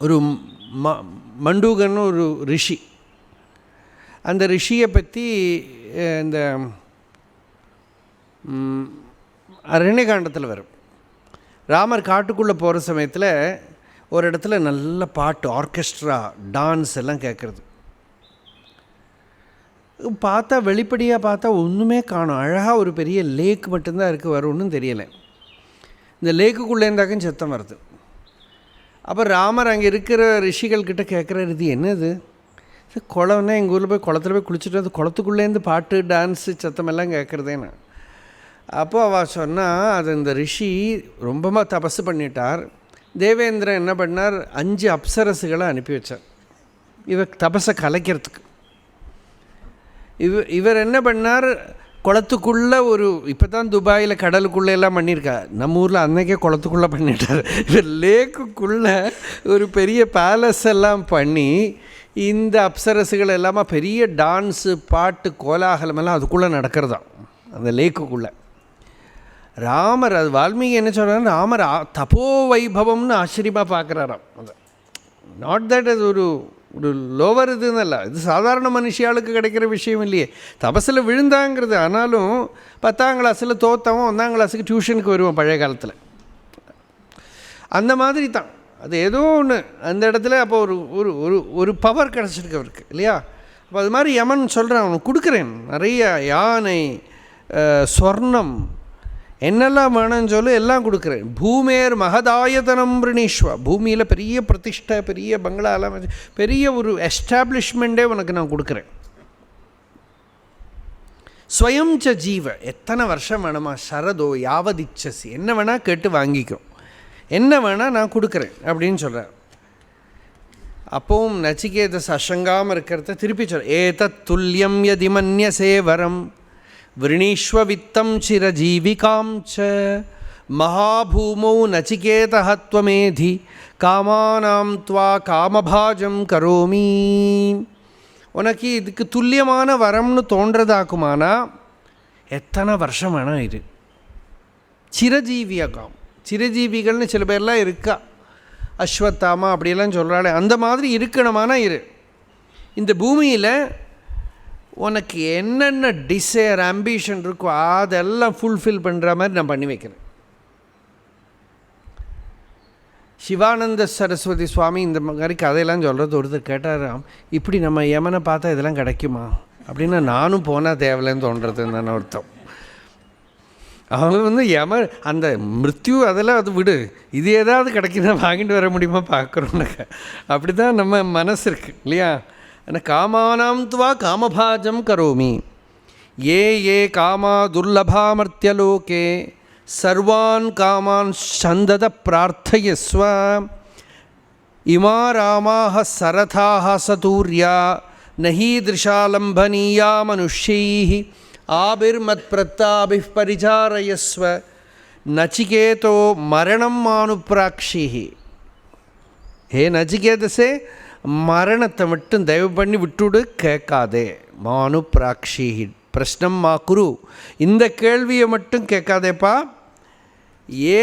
ஒரு மண்டூகன்னு ஒரு ரிஷி, அந்த ரிஷியை பற்றி இந்த அரண்யகாண்டத்தில் வரும். ராமர் காட்டுக்குள்ளே போகிற சமயத்தில் ஒரு இடத்துல நல்ல பாட்டு, ஆர்கெஸ்ட்ரா, டான்ஸ் எல்லாம் கேட்குறது. பார்த்தா வெளிப்படையாக பார்த்தா ஒன்றுமே காணும். அழகாக ஒரு பெரிய லேக் மட்டும்தான் இருக்குது, வர ஒன்றும் தெரியலை. இந்த லேக்குக்குள்ளேருந்தாக்கும் சத்தம் வருது. அப்போ ராமர் அங்கே இருக்கிற ரிஷிகள்கிட்ட கேட்குறாரு, இது என்னது? குளம்னா எங்கள் ஊரில் போய் குளத்தில் போய் குளிச்சுட்டு அது குளத்துக்குள்ளேருந்து பாட்டு டான்ஸு சத்தமெல்லாம் கேட்குறதேன்னு. அப்போது அவள் சொன்னால், அது இந்த ரிஷி ரொம்ப தபசு பண்ணிட்டார். தேவேந்திரன் என்ன பண்ணார், 5 அப்சரசுகளை அனுப்பி வச்சார் இவர் தபஸை கலைக்கிறதுக்கு. இவர் என்ன பண்ணார், குளத்துக்குள்ளே இப்போ தான் துபாயில் கடலுக்குள்ளே எல்லாம் பண்ணியிருக்கா, நம்ம ஊரில் அன்றைக்கே குளத்துக்குள்ளே பண்ணிட்டார். இவர் லேக்குக்குள்ளே ஒரு பெரிய பேலஸ் எல்லாம் பண்ணி இந்த அப்சரசுகள் எல்லாமே பெரிய டான்ஸு பாட்டு கோலாகலமெல்லாம் அதுக்குள்ளே நடக்கிறதா அந்த லேக்குக்குள்ளே. ராமர், அது வால்மீகி என்ன சொல்கிறார், ராமர் தபோ வைபவம்னு ஆச்சரியமாக பார்க்குறாராம். அது நாட் தட் அது ஒரு லோவர் இதுன்னு இல்லை, இது சாதாரண மனுஷியாளுக்கு கிடைக்கிற விஷயம் இல்லையே. தபஸில் விழுந்தாங்கிறது. ஆனாலும் 10ஆம் கிளாஸில் தோற்றவன் 1ஆம் கிளாஸுக்கு டியூஷனுக்கு வருவான் பழைய காலத்தில். அந்த மாதிரி தான் அது ஏதோ ஒன்று அந்த இடத்துல. அப்போ ஒரு ஒரு பவர் கிடச்சிருக்கு அவருக்கு இல்லையா. அப்போ அது மாதிரி யமன் சொல்கிறான், அவனுக்கு கொடுக்குறேன் நிறைய யானை, சொர்ணம், என்னெல்லாம் வேணும்னு சொல்லி எல்லாம் கொடுக்குறேன். பூமேர் மகதாயதனம் ரிணீஸ்வா, பூமியில் பெரிய பிரதிஷ்டை, பெரிய பங்களாலாம், பெரிய ஒரு எஸ்டாப்ளிஷ்மெண்ட்டே உனக்கு நான் கொடுக்குறேன். ஸ்வயம் ச ஜீவ, எத்தனை வருஷம் வேணுமா, சரதோ யாவதிச்சசி, என்ன வேணால் கேட்டு வாங்கிக்கும், என்ன வேணால் நான் கொடுக்குறேன் அப்படின்னு சொல்கிறேன். அப்பவும் நச்சிகேதஸ் அசங்காமல் இருக்கிறத திருப்பி சொல்கிறேன். ஏதத் துல்லியம் யதி மன்யசே வரம் விரணீஸ்வ வித்தம் சிரஜீவிகாம் ச மகாபூமௌ நச்சிகேதஹத்வமேதி காமானாம் த்வா காமபாஜம் கரோமி. உனக்கு இதுக்கு துல்லியமான வரம்னு தோன்றதாக்குமானா எத்தனை வருஷம் வேணால் இது. சிரஜீவியகாம், சிரஜீவிகள்னு சில பேர்லாம் இருக்கா, அஸ்வத்தாமா அப்படியெல்லாம் சொல்கிறாளே, அந்த மாதிரி இருக்கணுமானா இரு. இந்த பூமியில் உனக்கு என்னென்ன டிசைர் ஆம்பிஷன் இருக்கோ அதெல்லாம் ஃபுல்ஃபில் பண்ணுற மாதிரி நான் பண்ணி வைக்கிறேன். சிவானந்த சரஸ்வதி சுவாமி இந்த மாதிரி கதையெல்லாம் சொல்கிறது. ஒருத்தர் கேட்டாராம், இப்படி நம்ம யமனை பார்த்தா இதெல்லாம் கிடைக்குமா அப்படின்னா, நானும் போனால் தேவையில்லைன்னு தோன்றதுன்னு தானே அர்த்தம். அவங்க யம அந்த மிருத்யு அதெல்லாம் அது விடு, இது ஏதாவது கிடைக்குன்னா வாங்கிட்டு வர முடியுமா பார்க்குறோன்னு. அப்படி தான் நம்ம மனசு இருக்குது இல்லையா. ஆனால் காமானாம் துவா காமபாஜம் கரோமி ஏ ஏ காமா துர்லபாமர்த்தியலோகே சர்வான் காமான் சந்தத பிரார்த்தயஸ்வ இமா ராமாக சரதாக சதூர்யா நஹீதிருஷாலம்பனீயா மனுஷ்யைः ஆபிர்மத் பிரத்தாபிः பரிசாரயஸ்வ நச்சிகேதோ மரணம் மானுப்ராக்ஷிஹி. ஹே நச்சிகேதஸே, மரணத்தை மட்டும் தயவு பண்ணி விட்டுடு, கேட்காதே. மானு பிராக்ஷிஹி பிரஷ்னம் மா குரு, இந்த கேள்வியை மட்டும் கேட்காதேப்பா.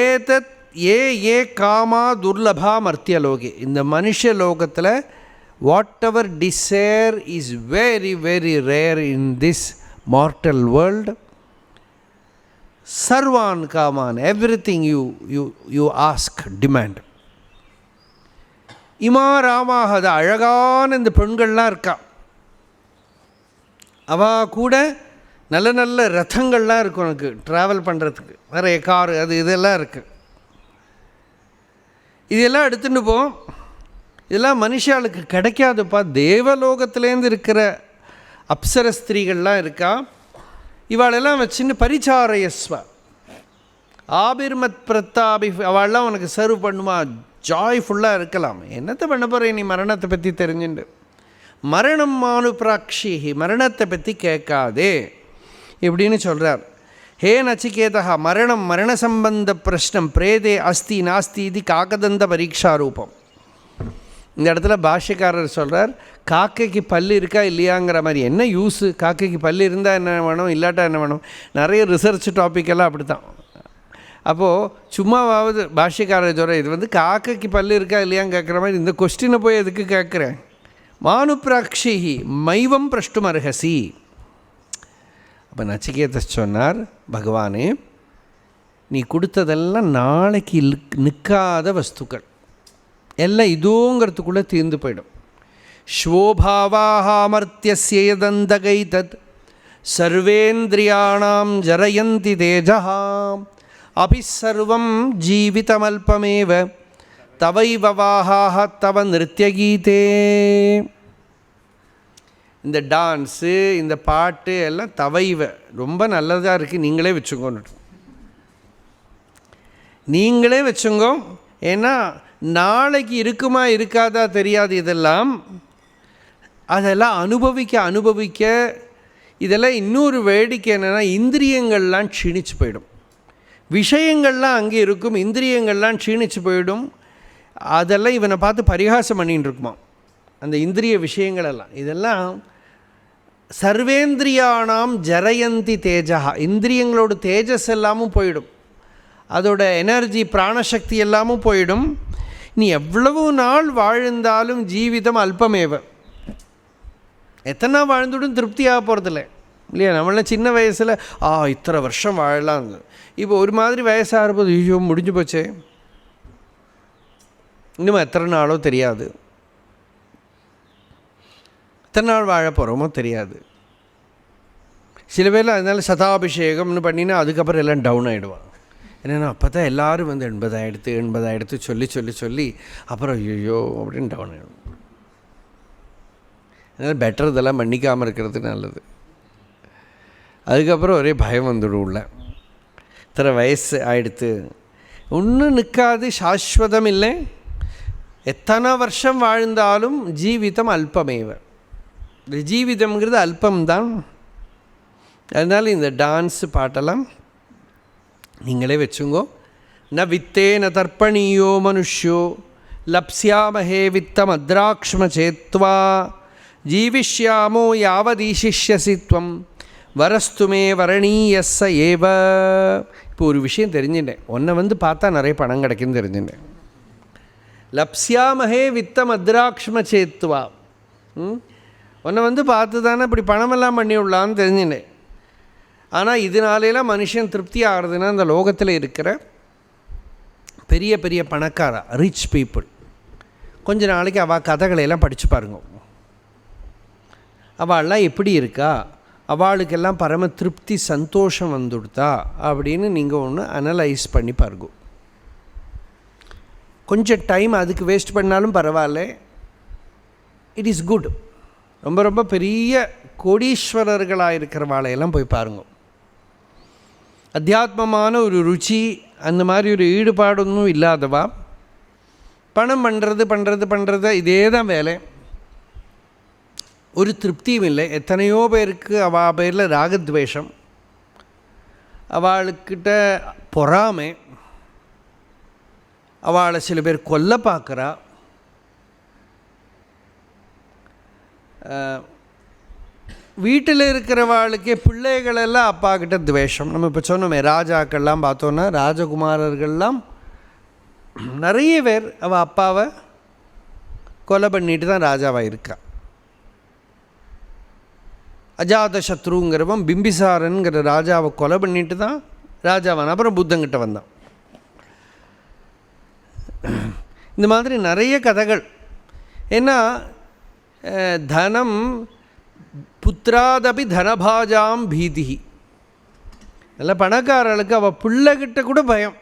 ஏதத் ஏ ஏ காமா துர்லபா மர்த்தியலோகி, இந்த மனுஷ லோகத்தில் whatever desire is very very rare in this mortal world. சர்வான் காமான், எவ்ரிதிங் யூ ஆஸ்க், டிமாண்ட். இமா ராமாக, அது அழகான இந்த பெண்கள்லாம் இருக்கா, அவள் கூட நல்ல நல்ல ரதங்கள்லாம் இருக்கும் உனக்கு ட்ராவல் பண்ணுறதுக்கு, நிறைய காரு அது இதெல்லாம் இருக்குது. இதெல்லாம் எடுத்துகிட்டு போம். இதெல்லாம் மனுஷாளுக்கு கிடைக்காதுப்பா. தேவலோகத்துலேருந்து இருக்கிற அப்சர ஸ்திரீகள்லாம் இருக்கா, இவாளெல்லாம் வச்சுன்னு பரிச்சாரயஸ்வ ஆபிர்மத் பிரத்தாபி, அவள்லாம் உனக்கு சர்வ் பண்ணுமா, ஜாய்ஃபுல்லாக இருக்கலாம். என்னத்தை பண்ண போகிறேன் நீ மரணத்தை பற்றி தெரிஞ்சுண்டு? மரணம் மானுப்ராக்ஷி, மரணத்தை பற்றி கேட்காதே இப்படின்னு சொல்கிறார். ஹே நச்சிகேதா, மரணம் மரண சம்பந்த பிரஷ்னம் பிரேதே அஸ்தி நாஸ்தி இது காக்கதந்த பரீட்சா ரூபம். இந்த இடத்துல பாஷ்யக்காரர் சொல்கிறார், காக்கைக்கு பல் இருக்கா இல்லையாங்கிற மாதிரி. என்ன யூஸு, காக்கைக்கு பல் இருந்தால் என்ன வேணும், இல்லாட்டா என்ன வேணும்? நிறைய ரிசர்ச் டாப்பிக்கெல்லாம் அப்படி தான். அப்போது சும்மாவாவது பாஷ்யக்காரர் சொல்கிற, இது வந்து காக்கைக்கு பல் இருக்கா இல்லையான்னு கேட்குற மாதிரி இந்த கொஸ்டினை போய் எதுக்கு கேட்குறேன்? மானுப்ராக்ஷிஹி மைவம் பிரஷ்டும் அர்ஹசி. அப்போ நச்சிகேதஸ் சொன்னார், பகவானே நீ கொடுத்ததெல்லாம் நாளைக்கு நிற்காத வஸ்துக்கள், எல்லாம் இதோங்கிறதுக்குள்ளே தீர்ந்து போயிடும். ஸ்வோபாவாமர்த்தியஸ்யதந்தகை தத் சர்வேந்திரியாணாம் ஜரயந்தி தேஜஹாம் அபிசர்வம் ஜீவிதமல்பமேவ தவைவாஹாஹ தவ நிருத்யகீதே. இந்த டான்ஸு இந்த பாட்டு எல்லாம் தவைவ ரொம்ப நல்லதாக இருக்குது, நீங்களே வச்சுக்கோன்னு, நீங்களே வச்சுங்கோ. ஏன்னா நாளைக்கு இருக்குமா இருக்காதா தெரியாது. இதெல்லாம் அதெல்லாம் அனுபவிக்க இதெல்லாம் இன்னொரு வேடிக்கை என்னென்னா, இந்திரியங்கள்லாம் க்ஷீணிச்சு போயிடும். விஷயங்கள்லாம் அங்கே இருக்கும், இந்திரியங்கள்லாம் க்ஷீணிச்சு போயிடும். அதெல்லாம் இவனை பார்த்து பரிகாசம் பண்ணின்னு இருக்குமா அந்த இந்திரிய விஷயங்களெல்லாம். இதெல்லாம் சர்வேந்திரியானாம் ஜரயந்தி தேஜா, இந்திரியங்களோட தேஜஸ் எல்லாமும் போயிடும், அதோட எனர்ஜி பிராணசக்தி எல்லாமும் போயிடும். நீ எவ்வளவு நாள் வாழ்ந்தாலும் ஜீவிதம் அல்பமேவ, எத்தனை வாழ்ந்துடும் திருப்தியாக போகிறதில்ல இல்லையா? நம்மளாம் சின்ன வயசில் இத்தனை வருஷம் வாழலாம், இப்போ ஒரு மாதிரி வயசாக இருப்பது, ஐயோ முடிஞ்சு போச்சே, இன்னும் எத்தனை நாளோ தெரியாது, எத்தனை நாள் வாழ போகிறோமோ தெரியாது. சில பேரில் அதனால சதாபிஷேகம்னு பண்ணினா அதுக்கப்புறம் எல்லாம் டவுன் ஆகிடுவான். என்னென்னா அப்போ தான் எல்லோரும் வந்து 80 சொல்லி சொல்லி சொல்லி அப்புறம் ஐயோ அப்படின்னு டவுன் ஆகிடும். அதனால் பெட்டர் இதெல்லாம் மன்னிக்காமல் இருக்கிறது நல்லது. அதுக்கப்புறம் ஒரே பயம் வந்துடும் உள்ள, இத்தனை வயசு ஆகிடுத்து, ஒன்றும் நிற்காது, சாஸ்வதம் இல்லை, எத்தனை வருஷம் வாழ்ந்தாலும் ஜீவிதம் அல்பமேவ. இந்த ஜீவிதம்ங்கிறது அல்பம்தான். அதனால் இந்த டான்ஸு பாட்டெல்லாம் நீங்களே வச்சுங்கோ. ந வித்தே ந தர்ப்பணியோ மனுஷ்யோ லப்ஸ்யாமஹே வித்தம் அத்ராக்ஷ்ம சேத்வா ஜீவிஷ்யாமோ யாவதீசிஷ்யசி த்வம் வரஸ்துமே வரணீயஸ்ஸ ஏவ. இப்போ ஒரு விஷயம் தெரிஞ்சுட்டேன், உன்னை வந்து பார்த்தா நிறைய பணம் கிடைக்குன்னு தெரிஞ்சுட்டேன். லப்ஸ்யாமஹே வித்தம் அத்ராக்ஷ்ம சேத்வா, உன்னை வந்து பார்த்து தானே இப்படி பணமெல்லாம் பண்ணி விடலான்னு தெரிஞ்சுட்டேன். ஆனால் இதனாலெல்லாம் மனுஷன் திருப்தி ஆகிறதுனா இந்த லோகத்தில் இருக்கிற பெரிய பெரிய பணக்காரா ரிச் பீப்புள் கொஞ்ச நாளைக்கு அவள் கதைகளையெல்லாம் படித்து பாருங்க. அவள்லாம் எப்படி இருக்கா, அவளுக்கெல்லாம் பரம திருப்தி சந்தோஷம் வந்துடுதா அப்படின்னு நீங்கள் ஒன்று அனலைஸ் பண்ணி பாருங்க. கொஞ்சம் டைம் அதுக்கு வேஸ்ட் பண்ணாலும் பரவாயில்ல, இட் இஸ் குட். ரொம்ப ரொம்ப பெரிய கோடீஸ்வரர்களாக இருக்கிறவாளையெல்லாம் போய் பாருங்க. அத்தியாத்மமான ஒரு ருச்சி அந்த மாதிரி ஒரு ஈடுபாடொன்னும் இல்லாதவா, பணம் பண்ணுறது இதே தான் வேலை, ஒரு திருப்தியும் இல்லை. எத்தனையோ பேருக்கு அவள் பேரில் ராகத்வேஷம், அவளுக்கிட்ட பொறாமை, அவளை சில பேர் கொல்ல பார்க்குறா. வீட்டில் இருக்கிறவாளுக்கே பிள்ளைகளெல்லாம் அப்பா கிட்ட துவேஷம். நம்ம இப்போ சொன்னோமே, ராஜாக்கள்லாம் பார்த்தோன்னா ராஜகுமாரர்கள்லாம் நிறைய பேர் அவள் அப்பாவை கொலை பண்ணிட்டு தான் ராஜாவாக இருக்கா. அஜாத சத்ருங்கிறவன் பிம்பிசாரனுங்கிற ராஜாவை கொலை பண்ணிட்டு தான் ராஜாவான். அப்புறம் புத்தங்கிட்ட வந்தான். இந்த மாதிரி நிறைய கதைகள். ஏன்னா தனம் புத்திராதபி தனபாஜாம் பீதிஹி. நல்ல பணக்காரர்களுக்கு அவள் பிள்ளைகிட்ட கூட பயம்.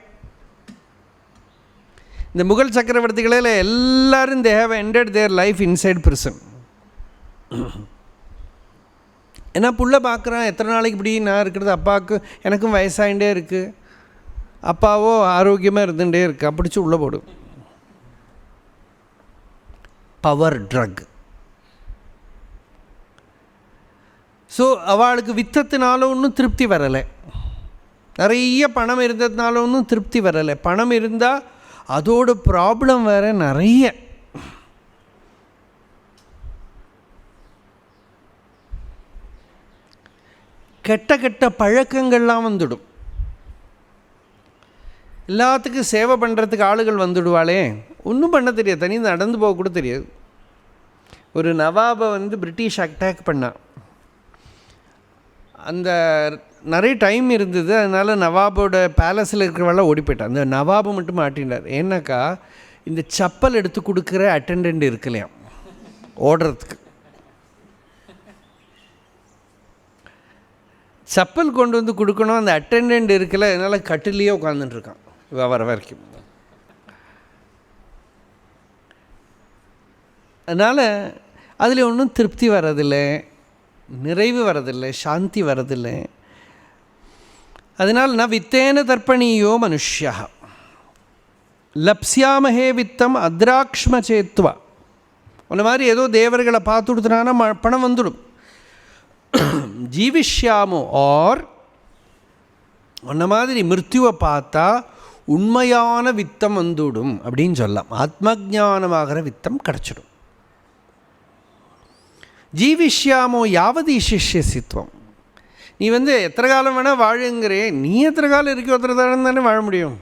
இந்த முகல் சக்கரவர்த்திகளில் எல்லாரும் they have ended their life inside prison. ஏன்னா புள்ள பார்க்குறான், எத்தனை நாளைக்கு இப்படி நான் இருக்கிறது, அப்பாவுக்கு எனக்கும் வயசாகிட்டே இருக்குது, அப்பாவோ ஆரோக்கியமாக இருந்துகிட்டே இருக்கு, பிடிச்சி உள்ளே போடும். Power drug. ஸோ அவளுக்கு வித்தத்தினால ஒன்றும் திருப்தி வரலை, நிறைய பணம் இருந்ததுனால ஒன்றும் திருப்தி வரலை. பணம் இருந்தால் அதோட ப்ராப்ளம் வேறு நிறைய. கெட்ட கெட்ட பழக்கங்கள்லாம் வந்துடும். எல்லாத்துக்கும் சேவை பண்ணுறதுக்கு ஆளுகள் வந்துடுவாளே, ஒன்றும் பண்ண தெரியாது, தனி நடந்து போக கூட தெரியாது. ஒரு நவாபை பிரிட்டிஷ் அட்டாக் பண்ணான். அந்த நிறைய டைம் இருந்தது, அதனால் நவாபோட பேலஸில் இருக்கிறவெல்லாம் ஓடி போயிட்டான். அந்த நவாபை மட்டும் மாட்டினார். ஏன்னாக்கா இந்த சப்பல் எடுத்து கொடுக்குற அட்டெண்டன்ட் இருக்கலையாம் ஓடுறதுக்கு. சப்பல் கொண்டு வந்து கொடுக்கணும், அந்த அட்டெண்டன்ட் இருக்கலை, அதனால் கட்டிலேயே உட்காந்துட்டுருக்கான் வர வரைக்கும். அதனால் அதில் ஒன்றும் திருப்தி வரதில்லை, நிறைவு வரதில்லை, சாந்தி வரதில்லை. அதனால் ந வித்தேன தர்ப்பணியோ மனுஷ்யா லப்ஸ்யாமஹே வித்தம் அத்ராக்ஷ்ம சேத்வா. அந்த மாதிரி ஏதோ தேவர்களை பார்த்து கொடுத்தனானா பணம் வந்துடும். ஜீவிஷ்யாமோ ஆர் அந்த மாதிரி மிருத்யுவை பார்த்தா உண்மையான வித்தம் வந்துடும் அப்படின்னு சொல்லலாம். ஆத்மஜானமாகிற வித்தம் கிடச்சிடும். ஜீவிஷ்யாமோ யாவது ஈசிஷ்யசித்வம். நீ எத்தனை காலம் வேணால் வாழுங்கிறே, நீ எத்தனை காலம் இருக்கோ எத்தனை காலம் தானே வாழ முடியும்.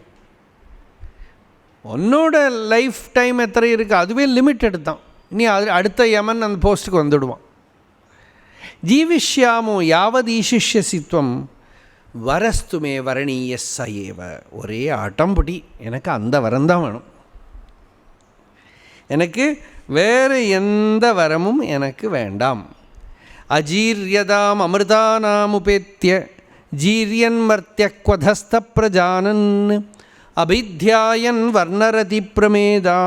உன்னோட லைஃப் டைம் எத்தனை இருக்குது, அதுவே லிமிட்டட் தான். நீ அடுத்த யமன் அந்த போஸ்ட்டுக்கு வந்துடுவான். ஜீவிஷ்யாமோ யாவது ஈசிஷ்யசித்வம் வரஸ்துமே வரணீய சயேவ. ஒரே ஆட்டம்புடி, எனக்கு அந்த வரம் தான் வேணும், எனக்கு வேறு எந்த வரமும் எனக்கு வேண்டாம். அஜீரியதாம் அமிர்தானாமுபேத்ய ஜீரியன் மர்த்திய க்வதஸ்த பிரஜானன் அபித்யாயன் வர்ணரதி பிரமேதா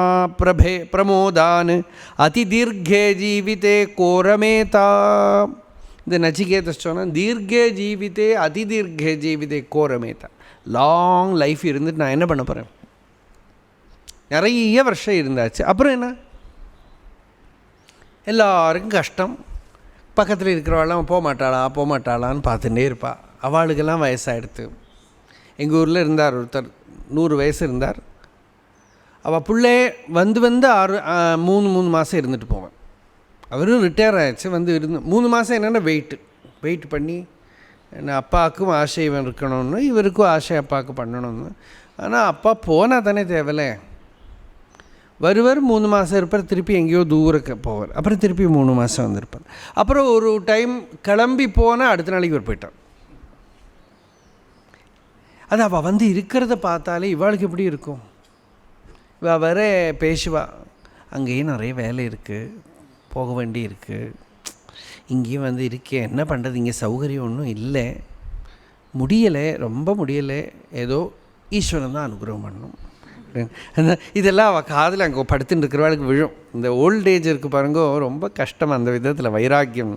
பிரமோதான் அதிதீர்கே ஜீவிதே கோரமேதா. இந்த நச்சிகேத சொன்னால் தீர்கே ஜீவிதே அதிதீர்கே ஜீவிதே கோரமேதா. லாங் லைஃப் இருந்துட்டு நான் என்ன பண்ண போகிறேன்? நிறைய வருஷம் இருந்தாச்சு, அப்புறம் என்ன? எல்லாருக்கும் கஷ்டம். பக்கத்தில் இருக்கிறவாள்லாம் போக மாட்டாளான்னு பார்த்துட்டே இருப்பாள். அவளுக்கெல்லாம் வயசாகிடுது. எங்கள் ஊரில் இருந்தார் ஒருத்தர், 100 வயசு இருந்தார். அவள் பிள்ளை வந்து 3 மாதம் இருந்துட்டு போவேன். அவரும் ரிட்டையர் ஆகிடுச்சு. இருந்து 3 மாதம் என்னென்னா வெயிட் பண்ணி என்ன அப்பாவுக்கும் ஆசை இவன் இருக்கணும்னு, இவருக்கும் ஆசை அப்பாவுக்கு பண்ணணும்னு. ஆனால் அப்பா போனால் தானே தேவையில்லை. வருவார், 3 மாதம் இருப்பார், திருப்பி எங்கேயோ தூரக்கு போவார், அப்புறம் திருப்பி 3 மாதம் வந்திருப்பார். அப்புறம் ஒரு டைம் கிளம்பி போனால் அடுத்த நாளைக்கு இவர் போயிட்டார். அது அவள் இருக்கிறத பார்த்தாலே இவாளுக்கு எப்படி இருக்கும்? இவள் வர பேசுவா, அங்கேயும் நிறைய வேலை இருக்குது, போக வேண்டி இருக்குது, இங்கேயும் இருக்கேன், என்ன பண்ணுறது, இங்கே சௌகரியம் ஒன்றும் இல்லை, முடியலை, ரொம்ப முடியலை, ஏதோ ஈஸ்வரன் தான் அனுகிரகம் பண்ணணும். இதெல்லாம் அவள் காதில் அங்கே படுத்துட்டு இருக்கிறவாளுக்கு விழும். இந்த ஓல்ட் ஏஜ் இருக்குது பாருங்க, ரொம்ப கஷ்டம் அந்த விதத்தில். வைராக்கியம்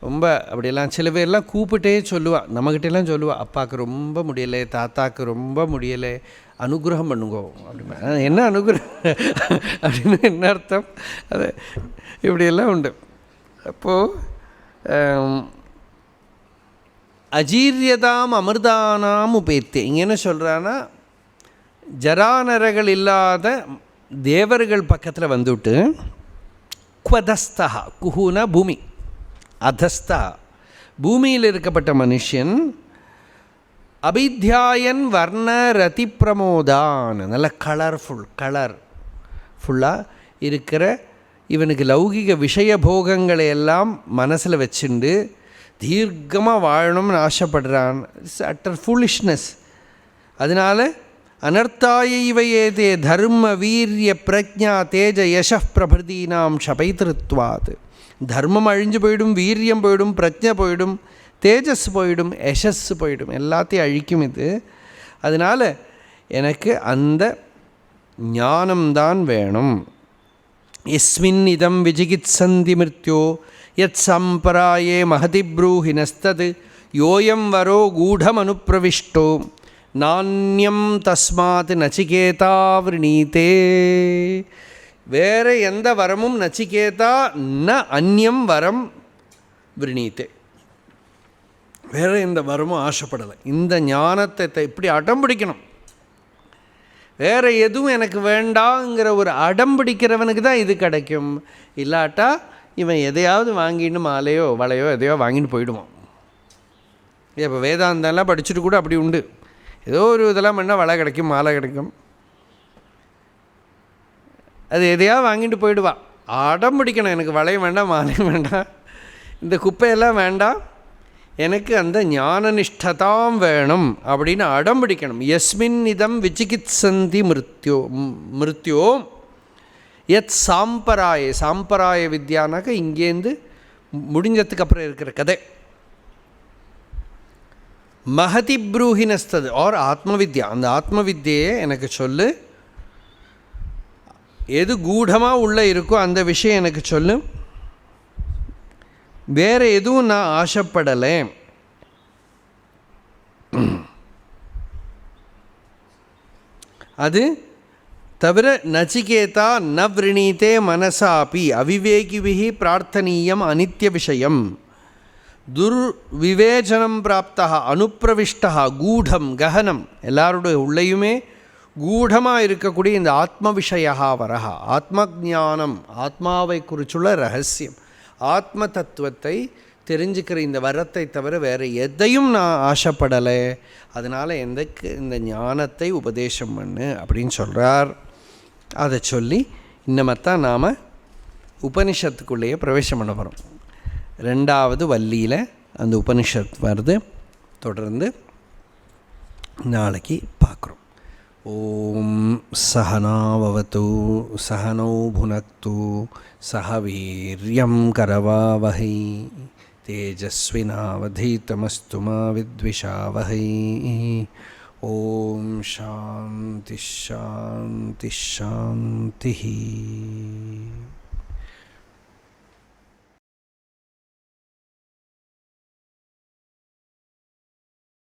ரொம்ப அப்படியெல்லாம் சில பேர்லாம் கூப்பிட்டே சொல்லுவாள், நம்மக்கிட்டெல்லாம் சொல்லுவாள், அப்பாவுக்கு ரொம்ப முடியலை, தாத்தாவுக்கு ரொம்ப முடியலை, அனுகிரகம் பண்ணுங்கோ அப்படின்னா. என்ன அனுகிரகம் அப்படின்னு என்ன அர்த்தம்? அது இப்படியெல்லாம் உண்டு. அப்போது அஜீரியதாம் அமிர்தானாம் உபேத்தே. இங்கே என்ன சொல்கிறான்னா, ஜராநரகள் இல்லாத தேவர்கள் பக்கத்தில் வந்துவிட்டு குவதஸ்தா, குஹுனா பூமி, அதஸ்தா பூமியில் இருக்கப்பட்ட மனுஷன், அபித்யாயன் வர்ண ரதி பிரமோதான், நல்ல கலர்ஃபுல்லாக இருக்கிற இவனுக்கு லௌகிக விஷய போகங்களை எல்லாம் மனசில் வச்சுண்டு தீர்க்கமாக வாழணும்னு ஆசைப்படுறான். It's utter foolishness. அதனால் அனர்த்தாயைவையேதே தர்ம வீரிய பிரஜா தேஜ யச பிரபிருதீனாம் ஷபைத்திருத்வாத். தர்மம் அழிஞ்சு போயிடும், வீரியம் போயிடும், பிரஜை போயிடும், தேஜஸ் போயிடும், யசஸ் போயிடும், எல்லாத்தையும் அழிக்கும் இது. அதனால் எனக்கு அந்த ஞானம்தான் வேணும். எஸ்மின் இதம் விஜிகித்சந்தி மிருத்யோ யத் சம்பராயே மகதி ப்ரூஹினஸ்தது யோயம் வரோ கூடம் அனுப்பிரவிஷ்டோ நானியம் தஸ்மாத் நச்சிகேதா விரணீதே. வேறு எந்த வரமும் நச்சிகேதா ந அந்நியம் வரம் விரணீத்தே. வேறு எந்த வரமும் ஆசைப்படலை. இந்த ஞானத்தை இப்படி அடம் பிடிக்கணும். வேறு எதுவும் எனக்கு வேண்டாங்கிற ஒரு அடம் பிடிக்கிறவனுக்கு தான் இது கிடைக்கும். இல்லாட்டா இவன் எதையாவது வாங்கிட்டு மாலையோ வளையோ எதையோ வாங்கிட்டு போயிடுவான். இப்போ வேதாந்தெல்லாம் படிச்சுட்டு கூட அப்படி உண்டு. ஏதோ ஒரு இதெல்லாம் பண்ணால் வலை கிடைக்கும், மாலை கிடைக்கும், அது எதையாவது வாங்கிட்டு போயிடுவா. அடம் பிடிக்கணும், எனக்கு வளையம் வேண்டாம், மாலையும் வேண்டாம், இந்த குப்பையெல்லாம் வேண்டாம், எனக்கு அந்த ஞான நிஷ்டதாம் வேணும் அப்படின்னு அடம் பிடிக்கணும். யஸ்மின் இதம் விசிகித்சந்தி மிருத்யோ யத் சாம்பராய. சாம்பராய வித்யானாக்க இங்கேருந்து முடிஞ்சதுக்கு அப்புறம் இருக்கிற கதை. மகதி ப்ரூஹினஸ்தது ஆர் ஆத்மவித்யா. அந்த ஆத்மவித்யையே எனக்கு சொல்லு. எது கூடமாக உள்ளே இருக்கோ அந்த விஷயம் எனக்கு சொல்லு. வேறு எதுவும் நான் ஆசைப்படலை. அது தவிர நச்சிகேதா ந விரணீதே மனசாபி அவிவேகிபிஹி பிரார்த்தனீயம் அனித்ய விஷயம் துர்விவேச்சனம் பிராப்தா அனுப்பிரவிஷ்டா கூடம் ககனம். எல்லாருடைய உள்ளேயுமே கூடமாக இருக்கக்கூடிய இந்த ஆத்ம விஷயா வரஹா. ஆத்ம ஜானம், ஆத்மாவை குறிச்சுள்ள ரகசியம், ஆத்ம தத்துவத்தை தெரிஞ்சுக்கிற இந்த வரத்தை தவிர வேறு எதையும் நான் ஆசைப்படலை. அதனால் எந்தக்கு இந்த ஞானத்தை உபதேசம் பண்ணு அப்படின்னு சொல்கிறார். அதை சொல்லி இன்னமத்தான் நாம் உபனிஷத்துக்குள்ளேயே பிரவேசம் பண்ண போகிறோம். ரெண்டாவது வள்ளியில் அந்த உபனிஷத் வருது. தொடர்ந்து நாளைக்கு பார்க்குறோம். ஓம் சஹனாவவது சஹனோ புனக்து சஹ வீர்யம் கரவாவஹை தேஜஸ்வினாவதீதமஸ்து மா வித்விஷாவஹை. ஓம் சாந்தி ஷாந்தி ஷாந்தி.